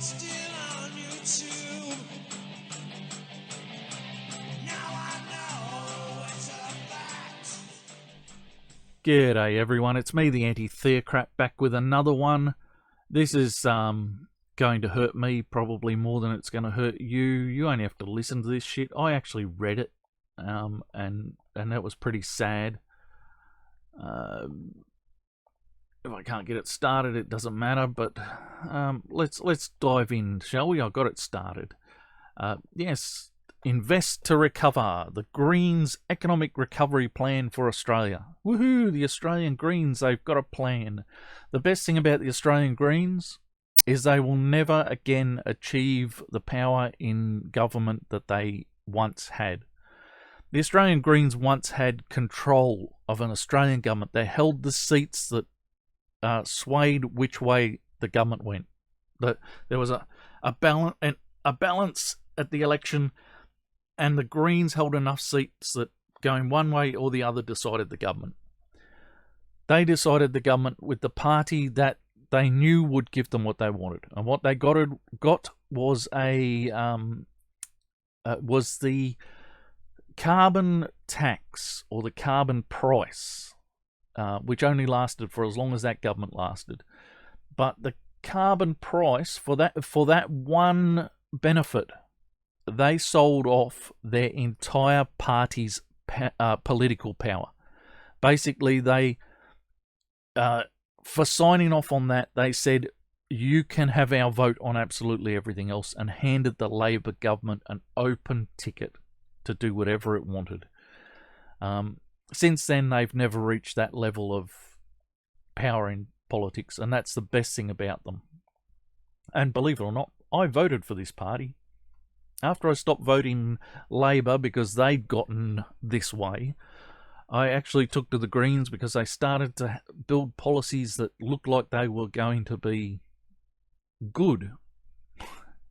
still on YouTube. Now I know it's a fact. G'day everyone, it's me, the anti-theocrat, back with another one. This is going to hurt me probably more than it's going to hurt you. You only have to listen to this shit. I actually read it, and that was pretty sad. If I can't get it started, it doesn't matter, but let's dive in, shall we? I got it started. Yes, Invest to Recover, the Greens Economic Recovery Plan for Australia. Woohoo, the Australian Greens, they've got a plan. The best thing about the Australian Greens is they will never again achieve the power in government that they once had. The Australian Greens once had control of an Australian government. They held the seats that swayed which way the government went. There was a balance at the election, and the Greens held enough seats that going one way or the other decided the government. They decided the government with the party that they knew would give them what they wanted, and what they got was was the carbon tax, or the carbon price, which only lasted for as long as that government lasted. But the carbon price, for that one benefit, they sold off their entire party's political power. Basically, they for signing off on that, they said, you can have our vote on absolutely everything else, and handed the Labor government an open ticket to do whatever it wanted. Since then, they've never reached that level of power in politics, and that's the best thing about them. And believe it or not, I voted for this party. After I stopped voting Labor because they'd gotten this way, I actually took to the Greens because they started to build policies that looked like they were going to be good,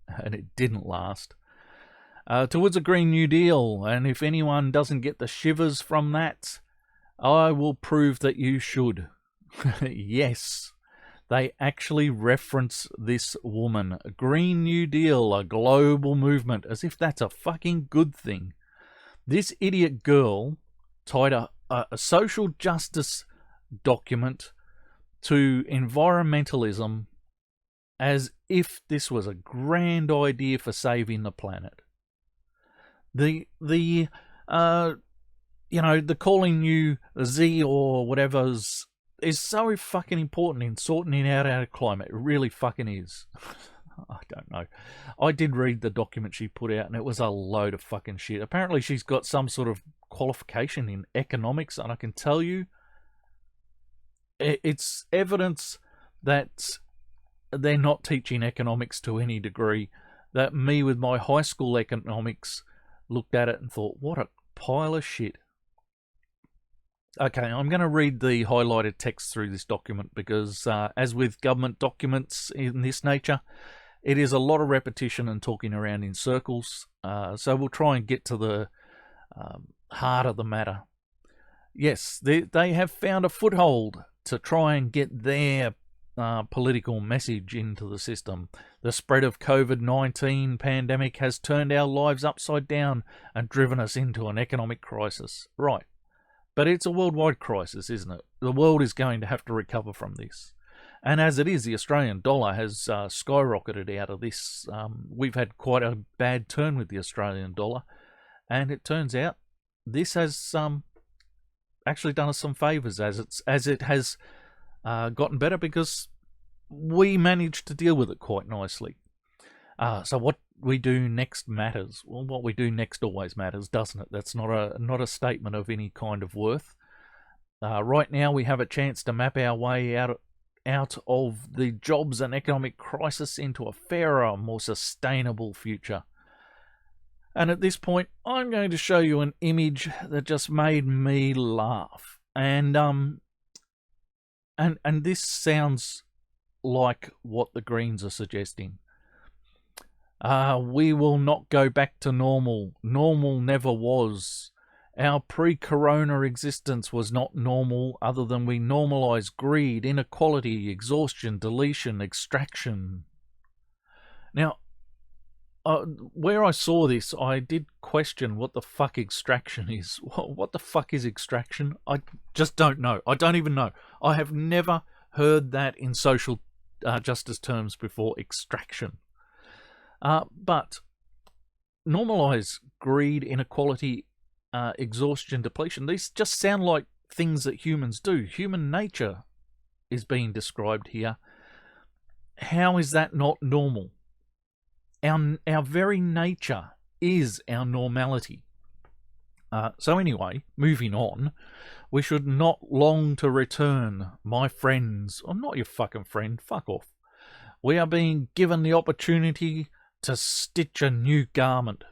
and it didn't last. Towards a Green New Deal, and if anyone doesn't get the shivers from that, I will prove that you should. Yes, they actually reference this woman. A Green New Deal, a global movement, as if that's a fucking good thing. This idiot girl tied a social justice document to environmentalism as if this was a grand idea for saving the planet. The calling you Z or whatever's is so fucking important in sorting out our climate. It really fucking is. I don't know. I did read the document she put out, and it was a load of fucking shit. Apparently she's got some sort of qualification in economics, and I can tell you, it's evidence that they're not teaching economics to any degree. That me with my high school economics looked at it and thought, what a pile of shit. Okay, I'm going to read the highlighted text through this document because, as with government documents in this nature, it is a lot of repetition and talking around in circles. So we'll try and get to the heart of the matter. Yes, they have found a foothold to try and get their political message into the system. The spread of COVID-19 pandemic has turned our lives upside down and driven us into an economic crisis. Right. But it's a worldwide crisis, isn't it? The world is going to have to recover from this. And as it is, the Australian dollar has skyrocketed out of this. We've had quite a bad turn with the Australian dollar. And it turns out this has actually done us some favours as it has gotten better, because we managed to deal with it quite nicely. So what we do next matters. Well, what we do next always matters, doesn't it? That's not a statement of any kind of worth. Right now, we have a chance to map our way out of the jobs and economic crisis into a fairer, more sustainable future. And at this point, I'm going to show you an image that just made me laugh. And this sounds like what the Greens are suggesting. We will not go back to normal. Normal never was. Our pre-corona existence was not normal, other than we normalised greed, inequality, exhaustion, deletion, extraction. Now, where I saw this, I did question what the fuck extraction is. What the fuck is extraction? I just don't know. I don't even know. I have never heard that in social justice terms before, extraction. But normalize greed, inequality, exhaustion, depletion. These just sound like things that humans do. Human nature is being described here. How is that not normal? Our very nature is our normality. So anyway, moving on, we should not long to return, my friends. I'm not your fucking friend, fuck off. We are being given the opportunity to stitch a new garment.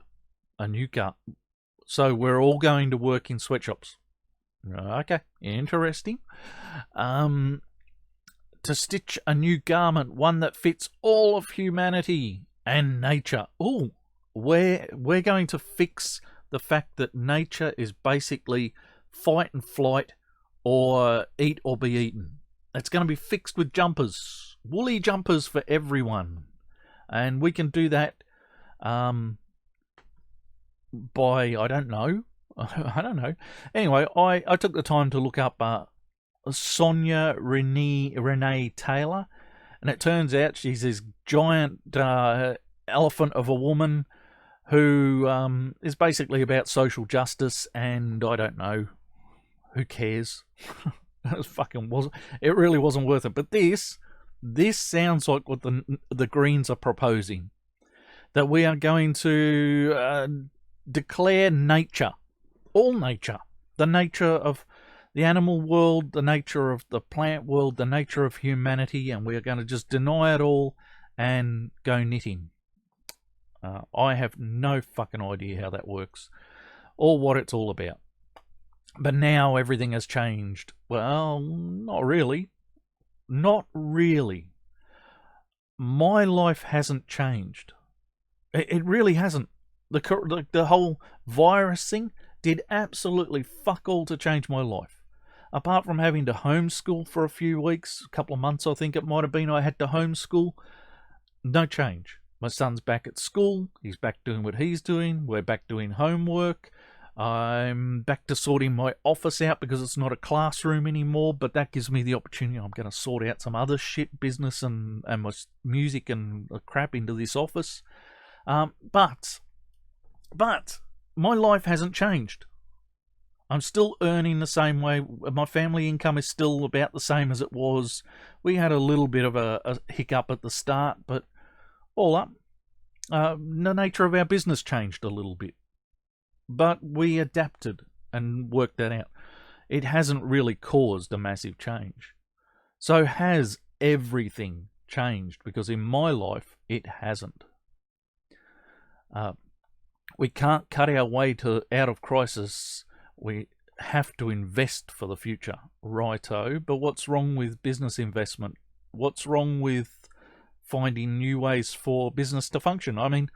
So we're all going to work in sweatshops. Okay, interesting. To stitch a new garment, one that fits all of humanity and nature. Oh, we're going to fix the fact that nature is basically fight and flight or eat or be eaten. It's going to be fixed with jumpers, woolly jumpers for everyone. And we can do that by, I don't know. Anyway, I took the time to look up Sonia Renee Taylor, and it turns out she's this giant elephant of a woman who is basically about social justice, and I don't know, who cares? It really wasn't worth it. But this sounds like what the Greens are proposing, that we are going to declare nature, all nature, the nature of the animal world, the nature of the plant world, the nature of humanity, and we are going to just deny it all and go knitting. I have no fucking idea how that works or what it's all about. But now everything has changed. Well, not really. Not really. My life hasn't changed. It really hasn't. The whole virus thing did absolutely fuck all to change my life. Apart from having to homeschool for a few weeks, a couple of months I think it might have been, I had to homeschool. No change. My son's back at school. He's back doing what he's doing. We're back doing homework. I'm back to sorting my office out because it's not a classroom anymore, but that gives me the opportunity. I'm going to sort out some other shit, business and my music and crap into this office. But my life hasn't changed. I'm still earning the same way. My family income is still about the same as it was. We had a little bit of a hiccup at the start, but all up, the nature of our business changed a little bit. But we adapted and worked that out. It hasn't really caused a massive change. So has everything changed? Because in my life, it hasn't. We can't cut our way out of crisis. We have to invest for the future. Righto. But what's wrong with business investment? What's wrong with finding new ways for business to function? I mean,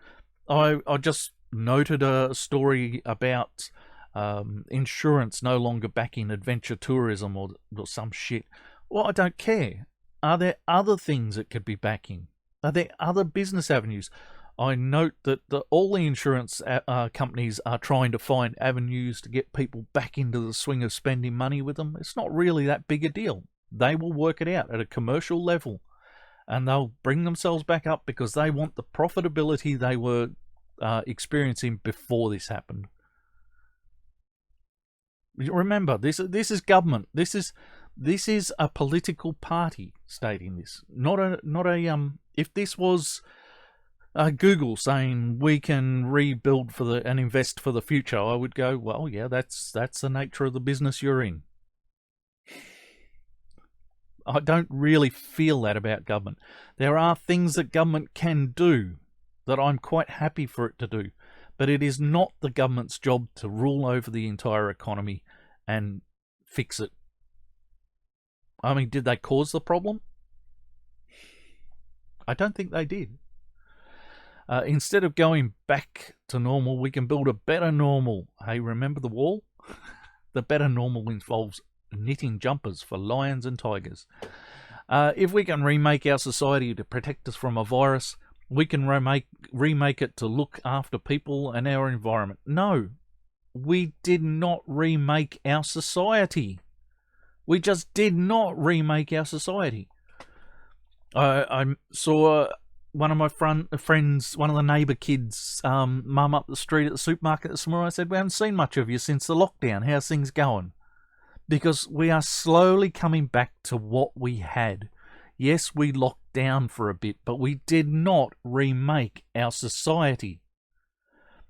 I just noted a story about insurance no longer backing adventure tourism or some shit. Well, I don't care. Are there other things it could be backing? Are there other business avenues? I note that all the insurance companies are trying to find avenues to get people back into the swing of spending money with them. It's not really that big a deal. They will work it out at a commercial level, and they'll bring themselves back up because they want the profitability they were experiencing before this happened. Remember, this is government. This is a political party stating this, not a. If this was Google saying we can rebuild and invest for the future, I would go, well, yeah, that's the nature of the business you're in. I don't really feel that about government. There are things that government can do that I'm quite happy for it to do, but it is not the government's job to rule over the entire economy and fix it. I mean, did they cause the problem? I don't think they did. Instead of going back to normal, we can build a better normal. Hey, remember the wall? The better normal involves knitting jumpers for lions and tigers. If we can remake our society to protect us from a virus, we can remake it to look after people and our environment. No, we did not remake our society. We just did not remake our society. I saw one of my friends, one of the neighbour kids, mum up the street at the supermarket this morning. I said, we haven't seen much of you since the lockdown. How's things going? Because we are slowly coming back to what we had. Yes, we locked down for a bit, but we did not remake our society.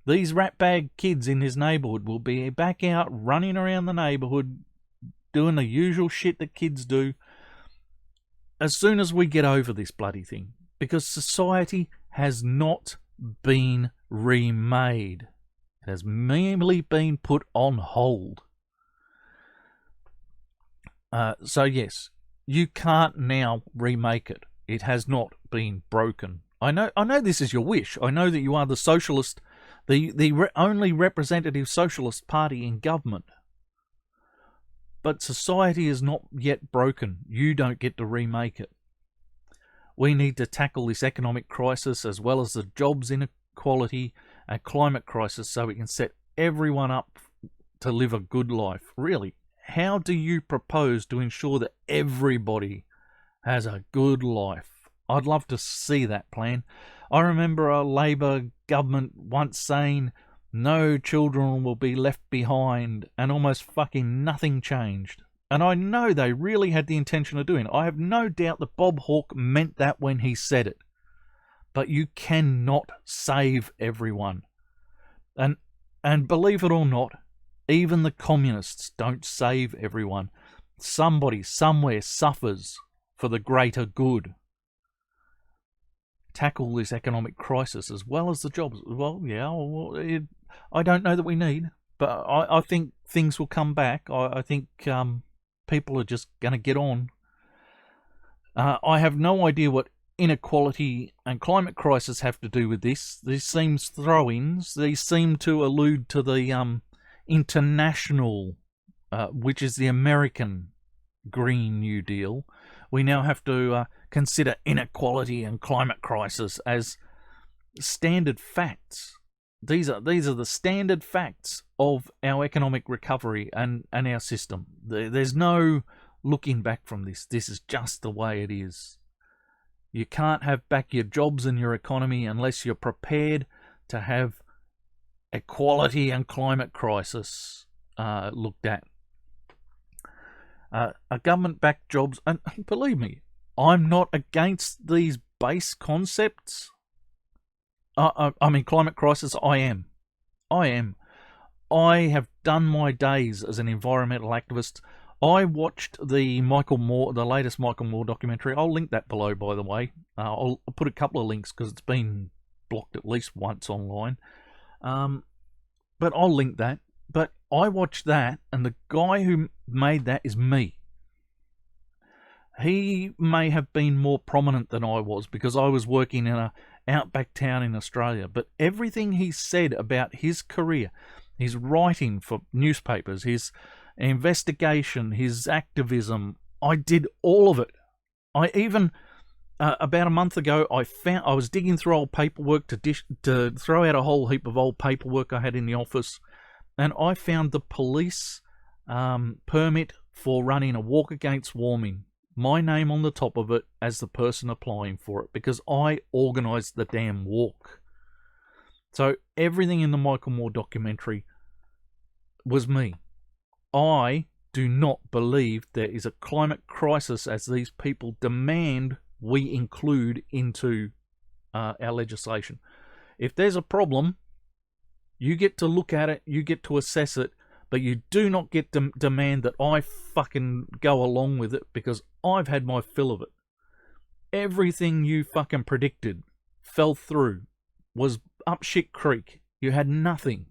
These ratbag kids in his neighbourhood will be back out running around the neighbourhood doing the usual shit that kids do as soon as we get over this bloody thing. Because society has not been remade. It has merely been put on hold. So yes, you can't now remake it. It has not been broken. I know this is your wish. I know that you are the socialist, the only representative socialist party in government. But society is not yet broken. You don't get to remake it. We need to tackle this economic crisis as well as the jobs inequality and climate crisis so we can set everyone up to live a good life. Really, how do you propose to ensure that everybody has a good life? I'd love to see that plan. I remember a Labor government once saying no children will be left behind, and almost fucking nothing changed. And I know they really had the intention of doing it. I have no doubt that Bob Hawke meant that when he said it. But you cannot save everyone. And believe it or not, even the communists don't save everyone. Somebody somewhere suffers for the greater good. Tackle this economic crisis as well as the jobs. Well, yeah, I don't know that we need, but I think things will come back. I think people are just going to get on. I have no idea what inequality and climate crisis have to do with this. These seems throw-ins. These seem to allude to the international, which is the American Green New Deal. We now have to consider inequality and climate crisis as standard facts. These are the standard facts of our economic recovery and our system. There's no looking back from this. This is just the way it is. You can't have back your jobs and your economy unless you're prepared to have equality and climate crisis looked at. A government-backed jobs, and believe me, I'm not against these base concepts. I mean, climate crisis, I am. I have done my days as an environmental activist. I watched the latest Michael Moore documentary. I'll link that below, by the way. I'll put a couple of links because it's been blocked at least once online. But I'll link that. But I watched that, and the guy who made that is me. He may have been more prominent than I was because I was working in a outback town in Australia. But everything he said about his career, his writing for newspapers, his investigation, his activism, I did all of it. I even about a month ago, I was digging through old paperwork to throw out a whole heap of old paperwork I had in the office. And I found the police permit for running a walk against warming. My name on the top of it as the person applying for it because I organised the damn walk. So everything in the Michael Moore documentary was me. I do not believe there is a climate crisis as these people demand we include into our legislation. If there's a problem, you get to look at it, you get to assess it, but you do not get to demand that I fucking go along with it because I've had my fill of it. Everything you fucking predicted fell through, was up shit creek. You had nothing.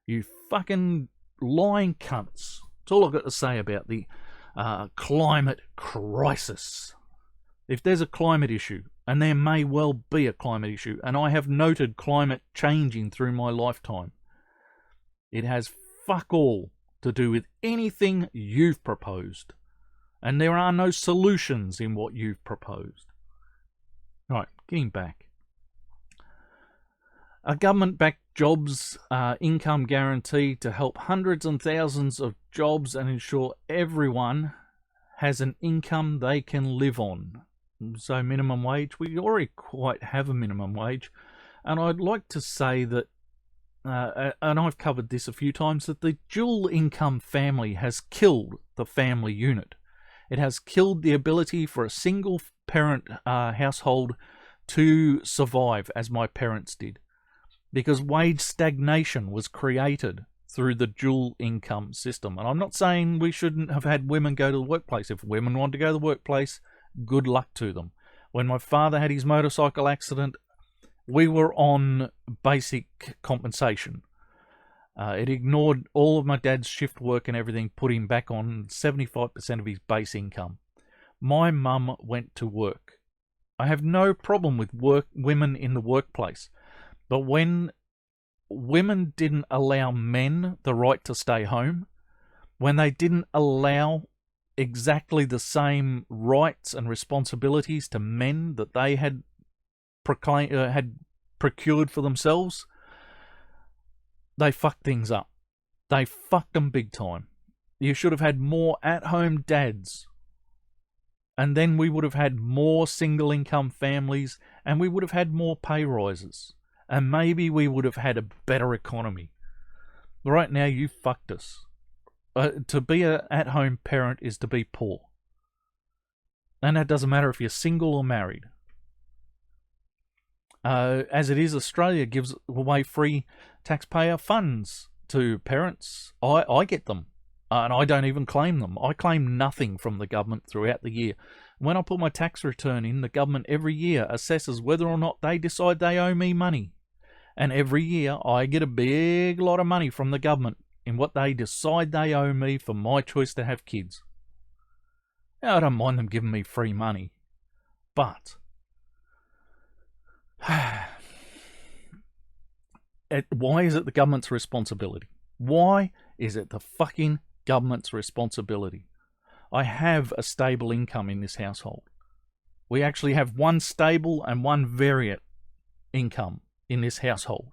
You fucking lying cunts. That's all I've got to say about the climate crisis. If there's a climate issue, and there may well be a climate issue, and I have noted climate changing through my lifetime, it has fuck all to do with anything you've proposed. And there are no solutions in what you've proposed. Right, getting back. A government-backed jobs income guarantee to help hundreds and thousands of jobs and ensure everyone has an income they can live on. So minimum wage, we already quite have a minimum wage. And I'd like to say that, and I've covered this a few times, that the dual income family has killed the family unit. It has killed the ability for a single parent household to survive as my parents did, because wage stagnation was created through the dual income system. And I'm not saying we shouldn't have had women go to the workplace. If women want to go to the workplace, good luck to them. When my father had his motorcycle accident, we were on basic compensation. It ignored all of my dad's shift work and everything, put him back on 75% of his base income. My mum went to work. I have no problem with women in the workplace. But when women didn't allow men the right to stay home, when they didn't allow exactly the same rights and responsibilities to men that they had procured for themselves, they fucked things up. They fucked them big time. You should have had more at-home dads. And then we would have had more single-income families, and we would have had more pay rises. And maybe we would have had a better economy. Right now, you fucked us. To be an at-home parent is to be poor. And that doesn't matter if you're single or married. As it is, Australia gives away free taxpayer funds to parents. I get them. And I don't even claim them. I claim nothing from the government throughout the year. When I put my tax return in, the government every year assesses whether or not they decide they owe me money. And every year I get a big lot of money from the government in what they decide they owe me for my choice to have kids. Now, I don't mind them giving me free money. But why is it the government's responsibility? Why is it the fucking government's responsibility? I have a stable income in this household. We actually have one stable and one variant income in this household.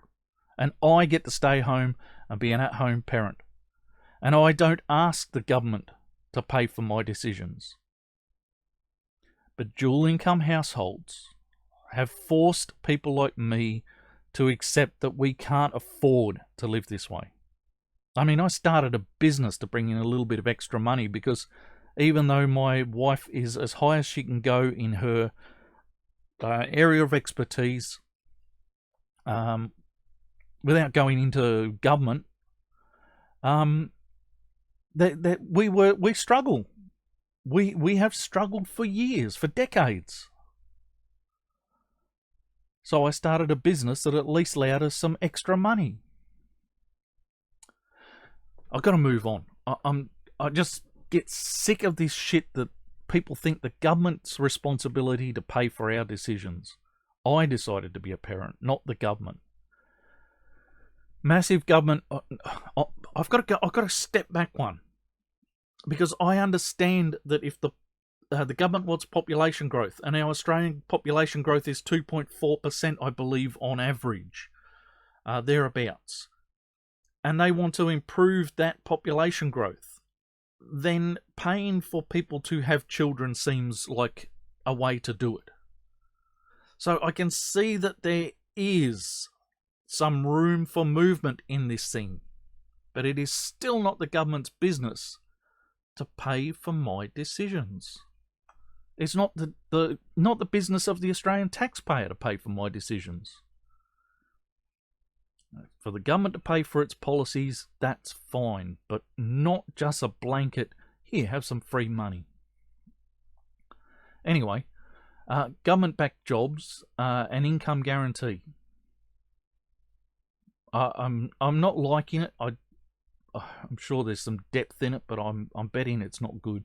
And I get to stay home and be an at-home parent. And I don't ask the government to pay for my decisions. But dual income households have forced people like me to accept that we can't afford to live this way. I mean, I started a business to bring in a little bit of extra money because even though my wife is as high as she can go in her area of expertise, without going into government, we struggle. We have struggled for years, for decades. So I started a business that at least allowed us some extra money. I've got to move on. I just get sick of this shit that people think the government's responsibility to pay for our decisions. I decided to be a parent, not the government. Massive government. I've got to step back one, because I understand that if the government wants population growth, and our Australian population growth is 2.4%, I believe, on average, thereabouts, and they want to improve that population growth, then paying for people to have children seems like a way to do it. So I can see that there is some room for movement in this thing, but it is still not the government's business to pay for my decisions. It's not the business of the Australian taxpayer to pay for my decisions. For the government to pay for its policies, that's fine, but not just a blanket, here, have some free money. Anyway, government-backed jobs, and income guarantee. I'm not liking it. I'm sure there's some depth in it, but I'm betting it's not good.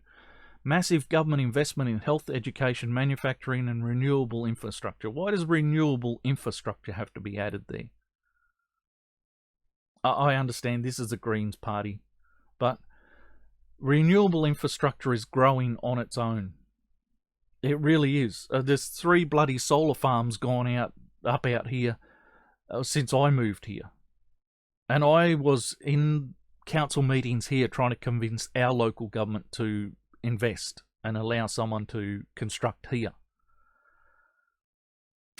Massive government investment in health, education, manufacturing, and renewable infrastructure. Why does renewable infrastructure have to be added there? I understand this is the Greens party, but renewable infrastructure is growing on its own. It really is. There's 3 bloody solar farms gone up out here since I moved here. And I was in council meetings here trying to convince our local government to invest and allow someone to construct here.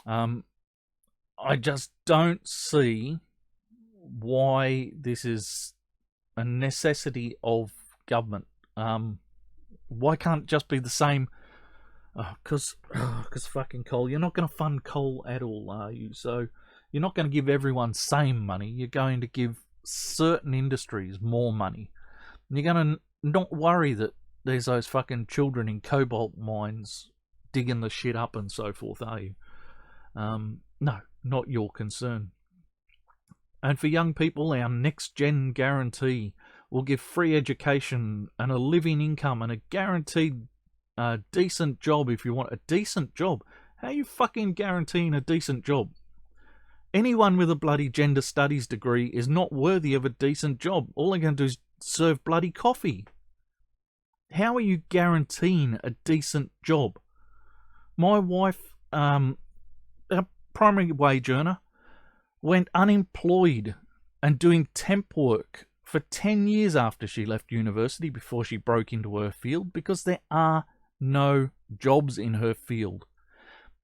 I just don't see why this is a necessity of government. Why can't it just be the same? Because fucking coal. You're not going to fund coal at all, are you? So you're not going to give everyone same money. You're going to give certain industries more money. You're going to not worry that there's those fucking children in cobalt mines digging the shit up and so forth, are you? No, not your concern. And for young people, our next gen guarantee will give free education and a living income and a guaranteed decent job if you want a decent job. How are you fucking guaranteeing a decent job? Anyone with a bloody gender studies degree is not worthy of a decent job. All they're going to do is serve bloody coffee. How are you guaranteeing a decent job? My wife, a primary wage earner, went unemployed and doing temp work for 10 years after she left university before she broke into her field because there are no jobs in her field.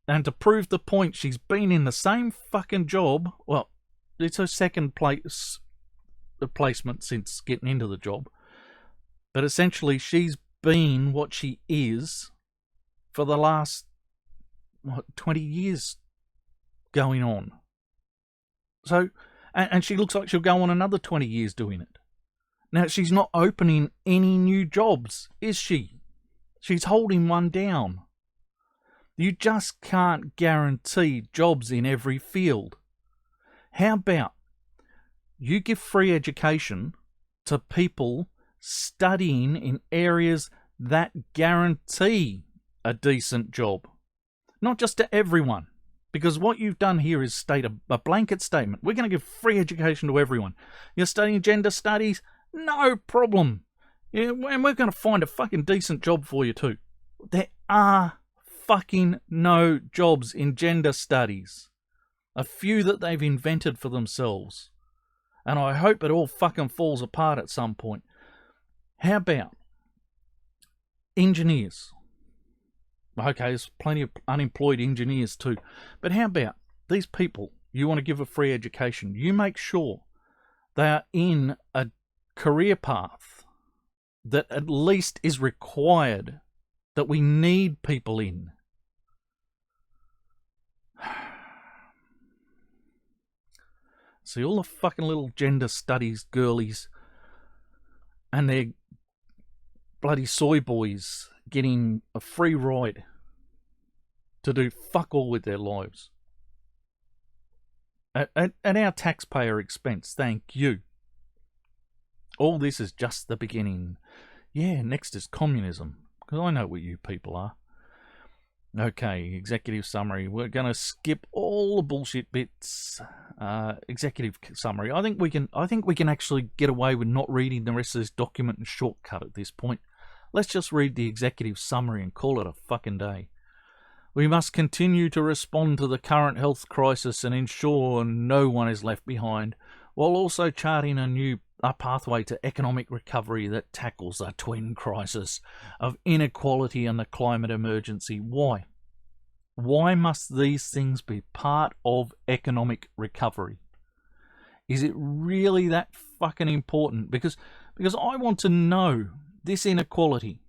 And to prove the point, she's been in the same fucking job. Well, it's her second placement since getting into the job. But essentially, she's been what she is for the last 20 years going on. So, and she looks like she'll go on another 20 years doing it. Now, she's not opening any new jobs, is she? She's holding one down. You just can't guarantee jobs in every field. How about you give free education to people studying in areas that guarantee a decent job? Not just to everyone. Because what you've done here is state a blanket statement. We're going to give free education to everyone. You're studying gender studies? No problem. Yeah, and we're going to find a fucking decent job for you too. There are fucking no jobs in gender studies. A few that they've invented for themselves. And I hope it all fucking falls apart at some point. How about engineers? Okay, there's plenty of unemployed engineers too. But how about these people you want to give a free education? You make sure they are in a career path that at least is required, that we need people in. See, all the fucking little gender studies girlies and their bloody soy boys getting a free ride to do fuck all with their lives. At our taxpayer expense, thank you. All this is just the beginning. Yeah, next is communism, because I know what you people are. Okay, executive summary. We're going to skip all the bullshit bits. Executive summary. I think we can actually get away with not reading the rest of this document and shortcut at this point. Let's just read the executive summary and call it a fucking day. We must continue to respond to the current health crisis and ensure no one is left behind, while also charting a pathway to economic recovery that tackles the twin crisis of inequality and the climate emergency. Why? Why must these things be part of economic recovery? Is it really that fucking important? Because I want to know this inequality,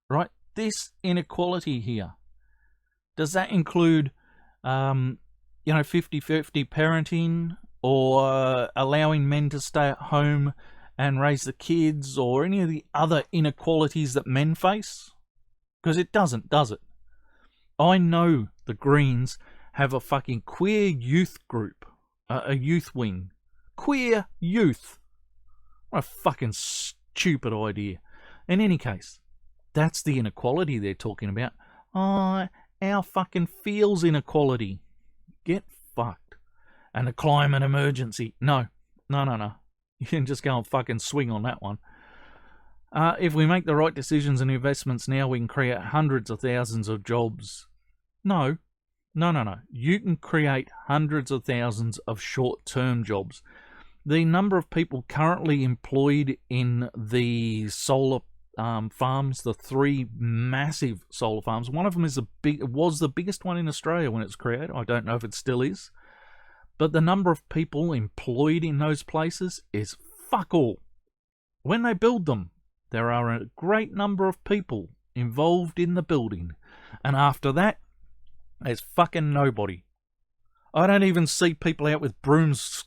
right? This inequality here. Does that include, 50-50 parenting, or allowing men to stay at home and raise the kids, or any of the other inequalities that men face? Because it doesn't, does it? I know the Greens have a fucking queer youth group, a youth wing. Queer youth. What a fucking stupid idea. In any case, that's the inequality they're talking about. Oh, our fucking feels inequality. Get fucked. And the climate emergency. No. You can just go and fucking swing on that one. If we make the right decisions and investments now, we can create hundreds of thousands of jobs. No. No. You can create hundreds of thousands of short-term jobs. The number of people currently employed in the solar farms, the 3 massive solar farms, one of them was the biggest one in Australia when it was created. I don't know if it still is. But the number of people employed in those places is fuck all. When they build them, there are a great number of people involved in the building. And after that, there's fucking nobody. I don't even see people out with brooms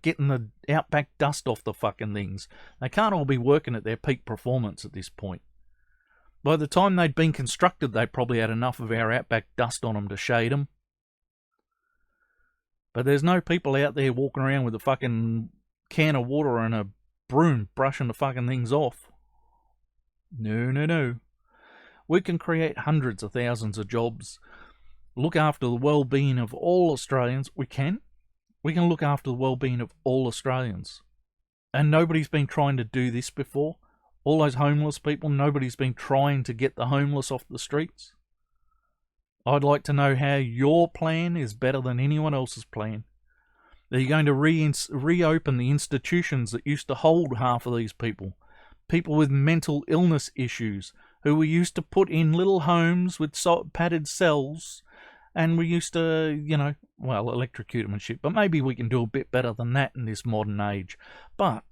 getting the outback dust off the fucking things. They can't all be working at their peak performance at this point. By the time they'd been constructed, they probably had enough of our outback dust on them to shade them. But there's no people out there walking around with a fucking can of water and a broom brushing the fucking things off. No. We can create hundreds of thousands of jobs, look after the well-being of all Australians. We can look after the well-being of all Australians. And nobody's been trying to do this before. All those homeless people, nobody's been trying to get the homeless off the streets. I'd like to know how your plan is better than anyone else's plan. Are you going to reopen the institutions that used to hold half of these people? People with mental illness issues, who we used to put in little homes with padded cells, and we used to, electrocute them and shit. But maybe we can do a bit better than that in this modern age. But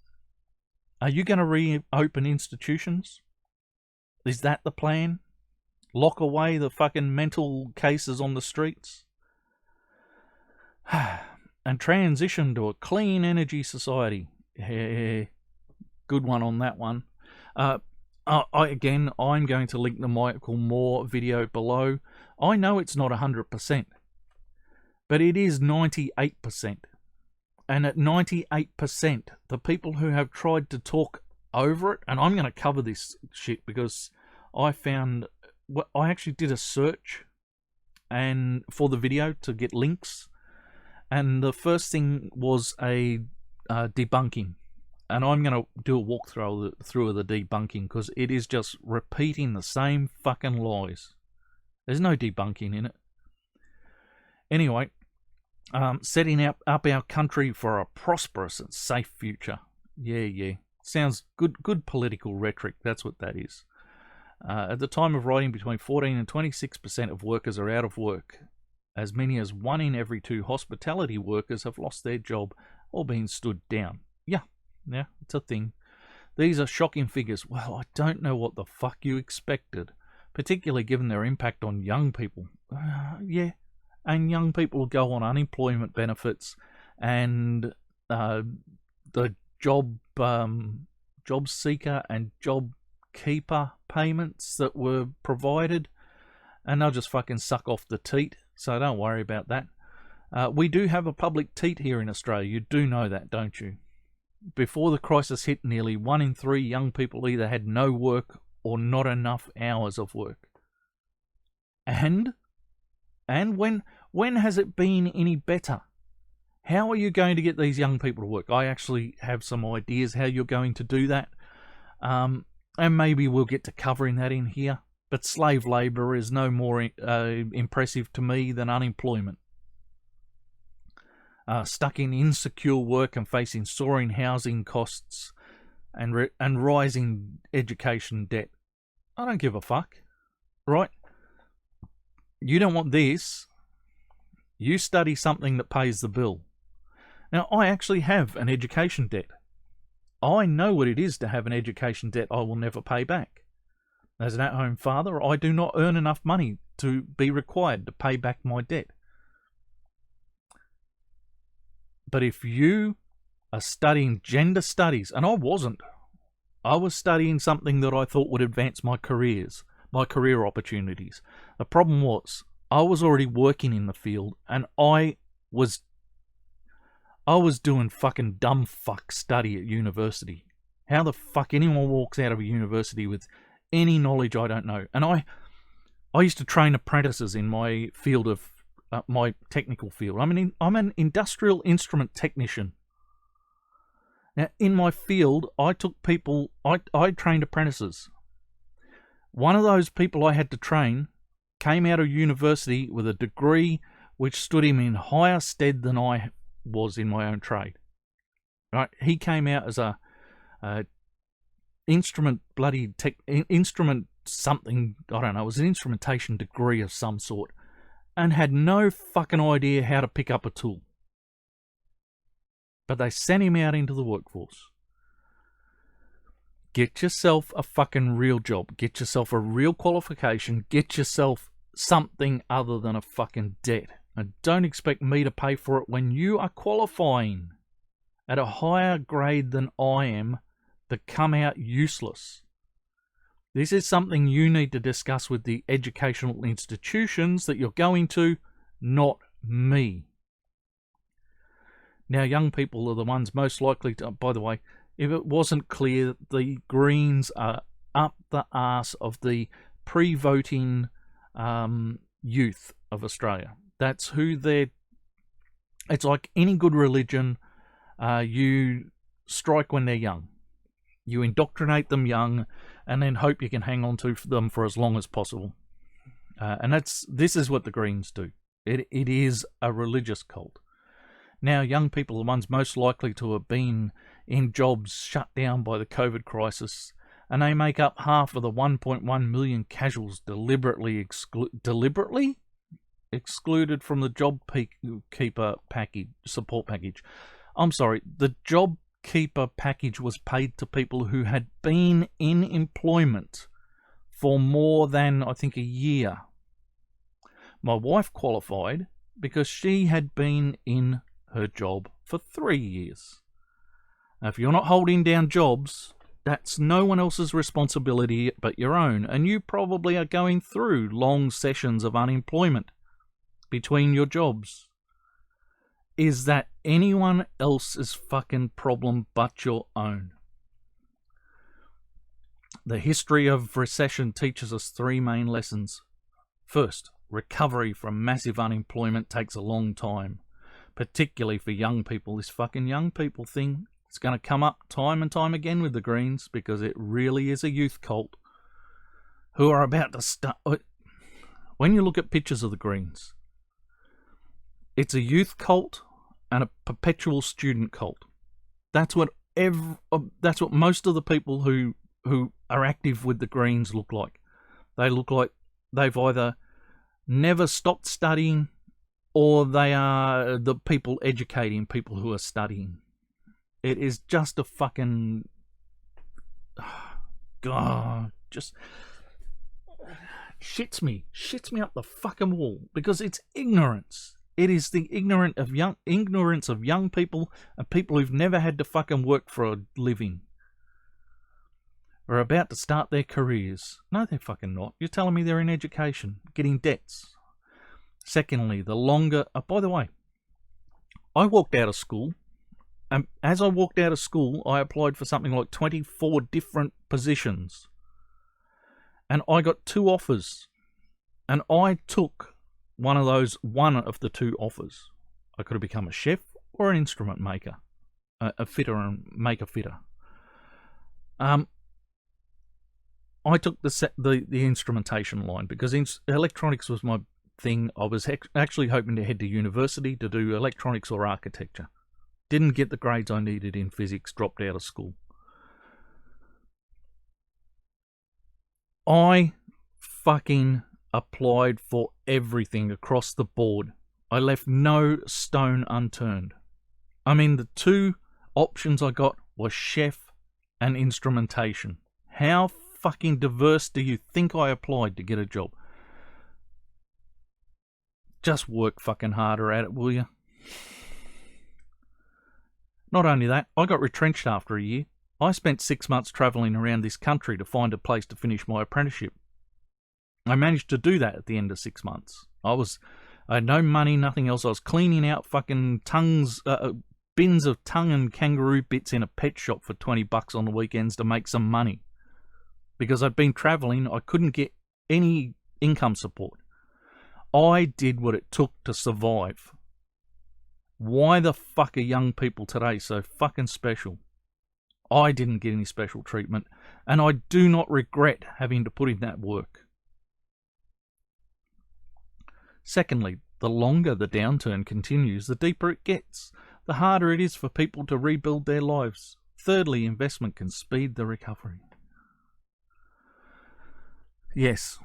are you going to reopen institutions? Is that the plan? Lock away the fucking mental cases on the streets? And transition to a clean energy society. Yeah, good one on that one. I'm going to link the Michael Moore video below. I know it's not 100%, but it is 98%. And at 98%, the people who have tried to talk over it, and I'm going to cover this shit because I actually did a search and for the video to get links, and the first thing was a debunking. And I'm going to do a walkthrough of the debunking because it is just repeating the same fucking lies. There's no debunking in it. Anyway, setting up our country for a prosperous and safe future. Yeah. Sounds good political rhetoric. That's what that is. At the time of writing, between 14 and 26% of workers are out of work. As many as 1 in every 2 hospitality workers have lost their job or been stood down. Yeah, it's a thing. These are shocking figures. Well, I don't know what the fuck you expected, particularly given their impact on young people. Yeah, and young people go on unemployment benefits and the job seeker and job keeper payments that were provided, and they'll just fucking suck off the teat, so don't worry about that. We do have a public teat here in Australia. You do know that, don't you? Before the crisis hit, nearly 1 in 3 young people either had no work or not enough hours of work. And when has it been any better? How are you going to get these young people to work? I actually have some ideas how you're going to do that. And maybe we'll get to covering that in here. But slave labour is no more impressive to me than unemployment. Stuck in insecure work and facing soaring housing costs and rising education debt. I don't give a fuck, right? You don't want this. You study something that pays the bill. Now, I actually have an education debt. I know what it is to have an education debt I will never pay back. As an at-home father, I do not earn enough money to be required to pay back my debt. But if you are studying gender studies, and I wasn't, I was studying something that I thought would advance my career opportunities. The problem was, I was already working in the field, and I was doing fucking dumb fuck study at university. How the fuck anyone walks out of a university with any knowledge I don't know? And I used to train apprentices in my field of my technical field. I'm an industrial instrument technician. Now, in my field, I trained apprentices. One of those people I had to train came out of university with a degree which stood him in higher stead than I was in my own trade. Right? He came out as a instrument something, I don't know, it was an instrumentation degree of some sort, and had no fucking idea how to pick up a tool. But they sent him out into the workforce. Get yourself a fucking real job. Get yourself a real qualification. Get yourself something other than a fucking debt. And don't expect me to pay for it when you are qualifying at a higher grade than I am that come out useless. This is something you need to discuss with the educational institutions that you're going to, not me. Now, young people are the ones most likely to, by the way, if it wasn't clear, the Greens are up the arse of the pre-voting youth of Australia. That's who they're... It's like any good religion, you strike when they're young. You indoctrinate them young and then hope you can hang on to them for as long as possible. And this is what the Greens do. It is a religious cult. Now, young people are the ones most likely to have been in jobs shut down by the COVID crisis, and they make up half of the 1.1 million casuals deliberately excluded from the job keeper package, support package. I'm sorry, the job keeper package was paid to people who had been in employment for more than, I think, a year. My wife qualified because she had been in her job for 3 years. Now, if you're not holding down jobs, that's no one else's responsibility but your own, and you probably are going through long sessions of unemployment between your jobs. Is that anyone else's fucking problem but your own? The history of recession teaches us 3 main lessons. First, recovery from massive unemployment takes a long time, particularly for young people. This fucking young people thing, it's going to come up time and time again with the Greens because it really is a youth cult who are about to start. When you look at pictures of the Greens, it's a youth cult and a perpetual student cult. That's what most of the people who are active with the Greens look like. They look like they've either never stopped studying or they are the people educating people who are studying. It is just a fucking... God, just... shits me up the fucking wall because it's ignorance. It is the ignorance of young people and people who've never had to fucking work for a living. Are about to start their careers. No, they're fucking not. You're telling me they're in education, getting debts. Secondly, the longer... by the way, I walked out of school, and as I walked out of school, I applied for something like 24 different positions. And I got 2 offers. And I took one of the 2 offers. I could have become a chef or an instrument maker, a fitter and maker fitter. I took the instrumentation line because electronics was my thing. I was actually hoping to head to university to do electronics or architecture. Didn't get the grades I needed in physics, dropped out of school. I fucking applied for everything across the board. I left no stone unturned. I mean, the 2 options I got were chef and instrumentation. How fucking diverse do you think I applied to get a job? Just work fucking harder at it, will you? Not only that, I got retrenched after a year. I spent 6 months travelling around this country to find a place to finish my apprenticeship. I managed to do that at the end of 6 months. I had no money, nothing else. I was cleaning out fucking bins of tongue and kangaroo bits in a pet shop for $20 on the weekends to make some money. Because I'd been travelling, I couldn't get any income support. I did what it took to survive. Why the fuck are young people today so fucking special? I didn't get any special treatment, and I do not regret having to put in that work. Secondly, the longer the downturn continues, the deeper it gets, the harder it is for people to rebuild their lives. Thirdly, investment can speed the recovery. Yes.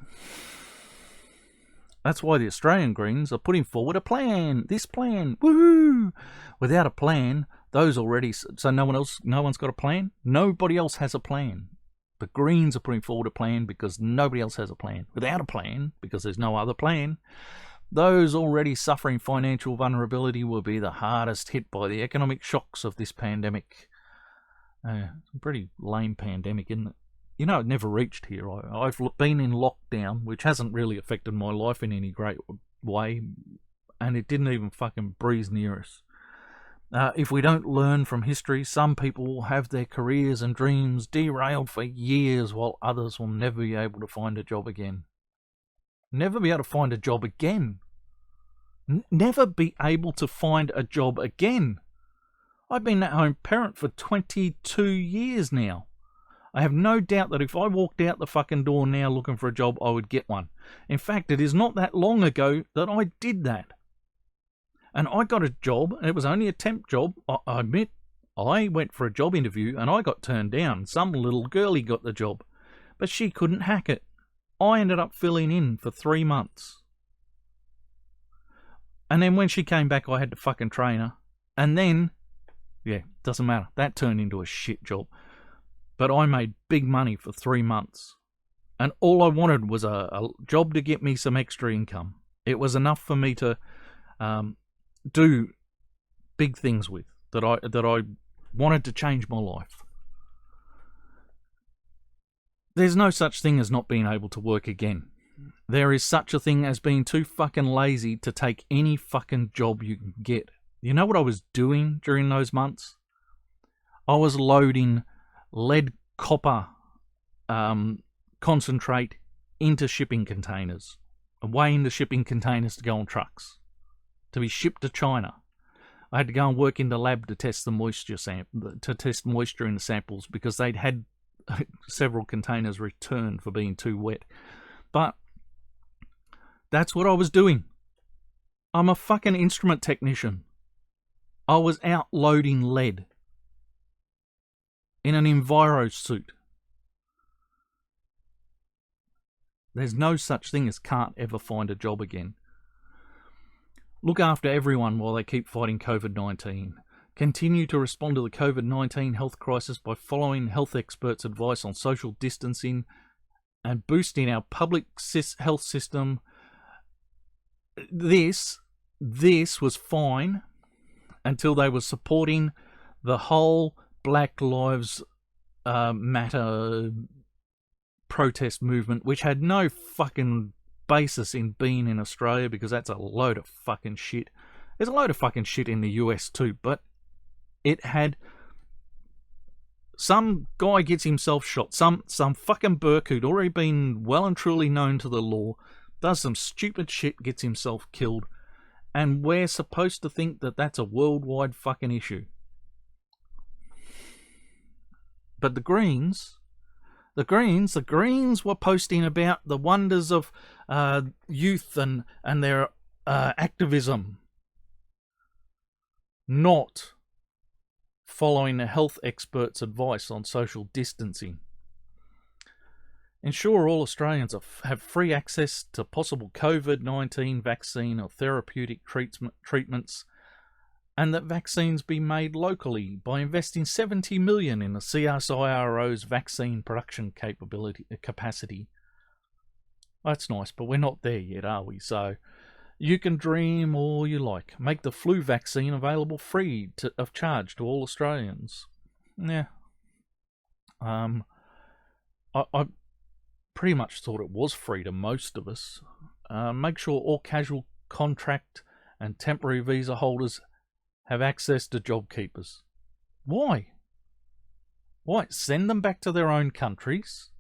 That's why the Australian Greens are putting forward a plan. This plan. Woohoo! Without a plan, those already... So no one's got a plan? Nobody else has a plan. The Greens are putting forward a plan because nobody else has a plan. Without a plan, because there's no other plan, those already suffering financial vulnerability will be the hardest hit by the economic shocks of this pandemic. It's a pretty lame pandemic, isn't it? You know, it never reached here. I've been in lockdown, which hasn't really affected my life in any great way, and it didn't even fucking breeze near us. If we don't learn from history, some people will have their careers and dreams derailed for years, while others will never be able to find a job again. Never be able to find a job again. Never be able to find a job again. I've been at home parent for 22 years now. I have no doubt that if I walked out the fucking door now looking for a job, I would get one. In fact, it is not that long ago that I did that. And I got a job, and it was only a temp job. I admit, I went for a job interview and I got turned down. Some little girlie got the job, but she couldn't hack it. I ended up filling in for 3 months. And then when she came back, I had to fucking train her. And then, yeah, doesn't matter. That turned into a shit job. But I made big money for 3 months. And all I wanted was a job to get me some extra income. It was enough for me to do big things with, that I wanted to change my life. There's no such thing as not being able to work again. There is such a thing as being too fucking lazy to take any fucking job you can get. You know what I was doing during those months? I was loading lead copper concentrate into shipping containers, away into shipping containers to go on trucks, to be shipped to China. I had to go and work in the lab to test the moisture in the samples because they'd had several containers returned for being too wet. But that's what I was doing. I'm a fucking instrument technician. I was out loading lead in an Enviro suit. There's no such thing as can't ever find a job again. Look after everyone while they keep fighting COVID-19. Continue to respond to the COVID-19 health crisis by following health experts' advice on social distancing and boosting our public health system. This was fine until they were supporting the whole Black Lives Matter protest movement, which had no fucking basis in being in Australia, because that's a load of fucking shit. There's a load of fucking shit in the US too, but it had some guy gets himself shot, some fucking Burke who'd already been well and truly known to the law, does some stupid shit, gets himself killed, and we're supposed to think that that's a worldwide fucking issue. But the Greens were posting about the wonders of youth and their activism, not following the health experts' advice on social distancing. Ensure all Australians have free access to possible COVID-19 vaccine or therapeutic treatments, and that vaccines be made locally by investing $70 million in the CSIRO's vaccine production capacity. That's nice, but we're not there yet, are we? So you can dream all you like. Make the flu vaccine available free of charge to all Australians. Yeah. I pretty much thought it was free to most of us. Make sure all casual contract and temporary visa holders have access to JobKeepers. Why? Send them back to their own countries,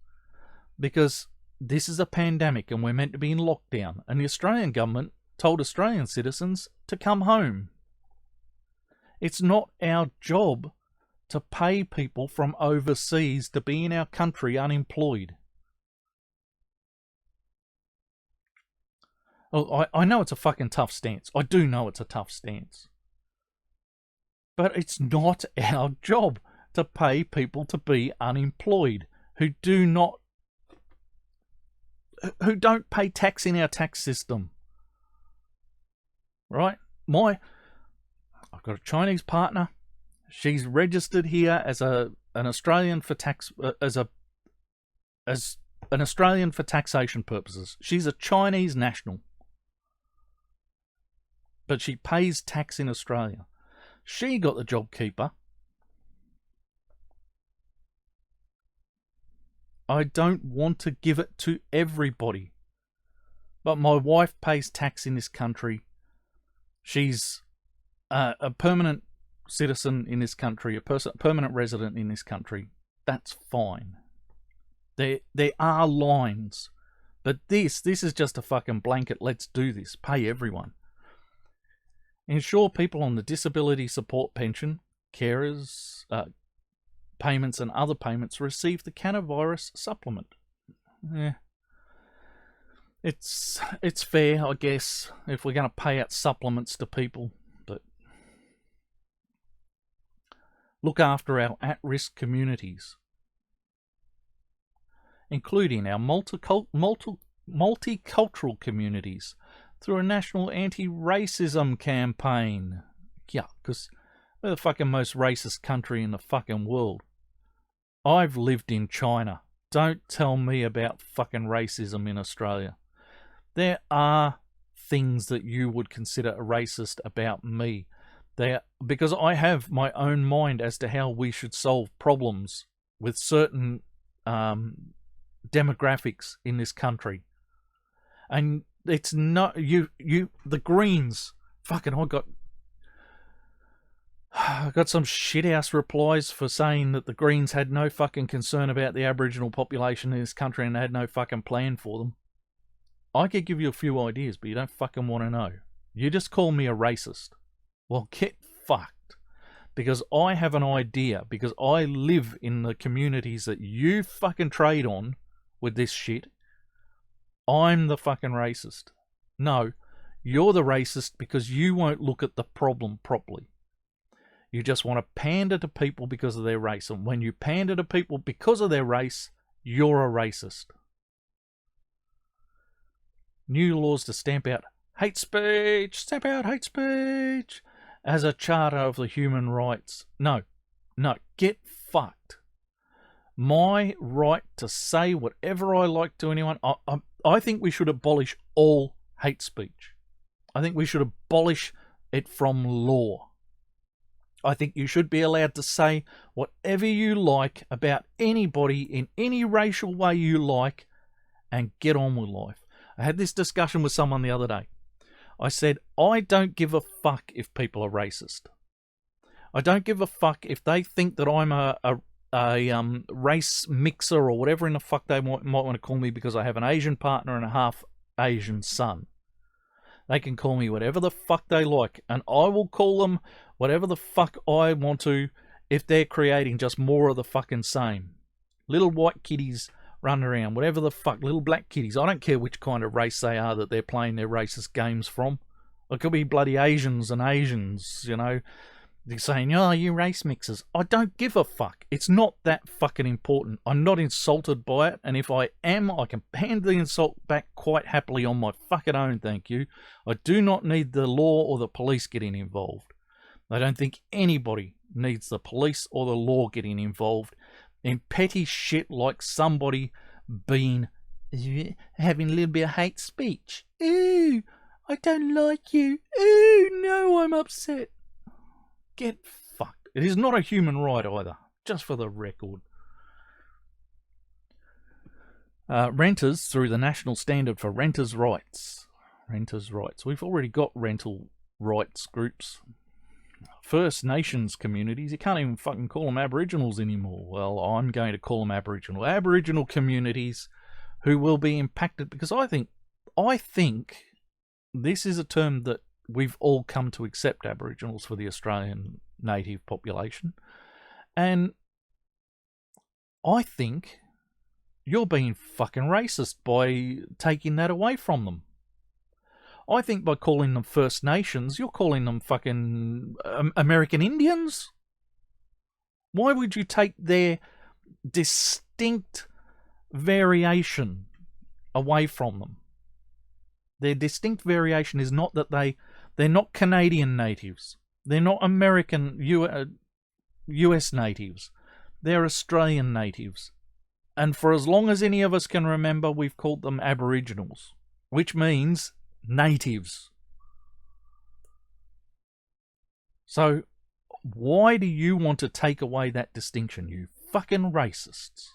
because this is a pandemic and we're meant to be in lockdown, and the Australian government told Australian citizens to come home. It's not our job to pay people from overseas to be in our country unemployed. Oh, I know it's a fucking tough stance. I do know it's a tough stance. But it's not our job to pay people to be unemployed who don't pay tax in our tax system. Right? I've got a Chinese partner. She's registered here as an Australian for tax as an Australian for taxation purposes. She's a Chinese national, but she pays tax in Australia. She got the JobKeeper. I don't want to give it to everybody, but my wife pays tax in this country. She's a permanent citizen in this country, a permanent resident in this country. That's fine. There are lines, but this is just a fucking blanket. Let's do this. Pay everyone. Ensure people on the disability support pension, carers, payments and other payments receive the coronavirus supplement. It's fair, I guess, if we're going to pay out supplements to people, but look after our at-risk communities, including our multicultural communities, through a national anti-racism campaign. Yeah, because we're the fucking most racist country in the fucking world. I've lived in China. Don't tell me about fucking racism in Australia. There are things that you would consider racist about me. Because I have my own mind as to how we should solve problems with certain demographics in this country. And it's not the Greens. Fucking, I got some shit-ass replies for saying that the Greens had no fucking concern about the Aboriginal population in this country and they had no fucking plan for them. I could give you a few ideas, but you don't fucking want to know. You just call me a racist. Well, get fucked. Because I have an idea, because I live in the communities that you fucking trade on with this shit. I'm the fucking racist. No, you're the racist because you won't look at the problem properly. You just want to pander to people because of their race. And when you pander to people because of their race, you're a racist. New laws to stamp out hate speech, stamp out hate speech as a charter of the human rights. No, get fucked. My right to say whatever I like to anyone. I think we should abolish all hate speech. I think we should abolish it from law. I think you should be allowed to say whatever you like about anybody in any racial way you like and get on with life. I had this discussion with someone the other day. I said, I don't give a fuck if people are racist. I don't give a fuck if they think that I'm a race mixer or whatever in the fuck they might want to call me because I have an Asian partner and a half Asian son. They can call me whatever the fuck they like, and I will call them whatever the fuck I want to if they're creating just more of the fucking same. Little white kitties running around, whatever the fuck, little black kitties. I don't care which kind of race they are that they're playing their racist games from. It could be bloody Asians and Asians, you know. They're saying, oh, you race mixers. I don't give a fuck. It's not that fucking important. I'm not insulted by it, and if I am, I can hand the insult back quite happily on my fucking own, thank you. I do not need the law or the police getting involved. I don't think anybody needs the police or the law getting involved in petty shit like somebody having a little bit of hate speech. Ooh, I don't like you. Ooh, no, I'm upset. Get fucked. It is not a human right either, just for the record. Renters through the National Standard for Renters' Rights. Renters' Rights. We've already got rental rights groups. First Nations communities, you can't even fucking call them Aboriginals anymore. Well, I'm going to call them Aboriginal. Aboriginal communities who will be impacted, because I think this is a term that we've all come to accept, Aboriginals, for the Australian native population. And I think you're being fucking racist by taking that away from them. I think by calling them First Nations, you're calling them fucking American Indians. Why would you take their distinct variation away from them? Their distinct variation is not that they're not Canadian natives. They're not American US natives. They're Australian natives. And for as long as any of us can remember, we've called them Aboriginals, which means natives. So why do you want to take away that distinction, you fucking racists?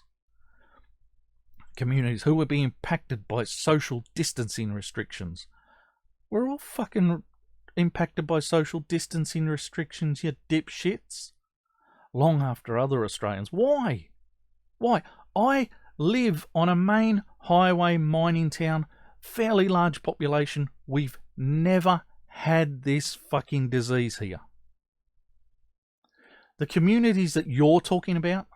Communities who are being impacted by social distancing restrictions. We're all fucking impacted by social distancing restrictions, you dipshits. Long after other Australians. Why? Why? I live on a main highway mining town, fairly large population. We've never had this fucking disease here. The communities that you're talking about,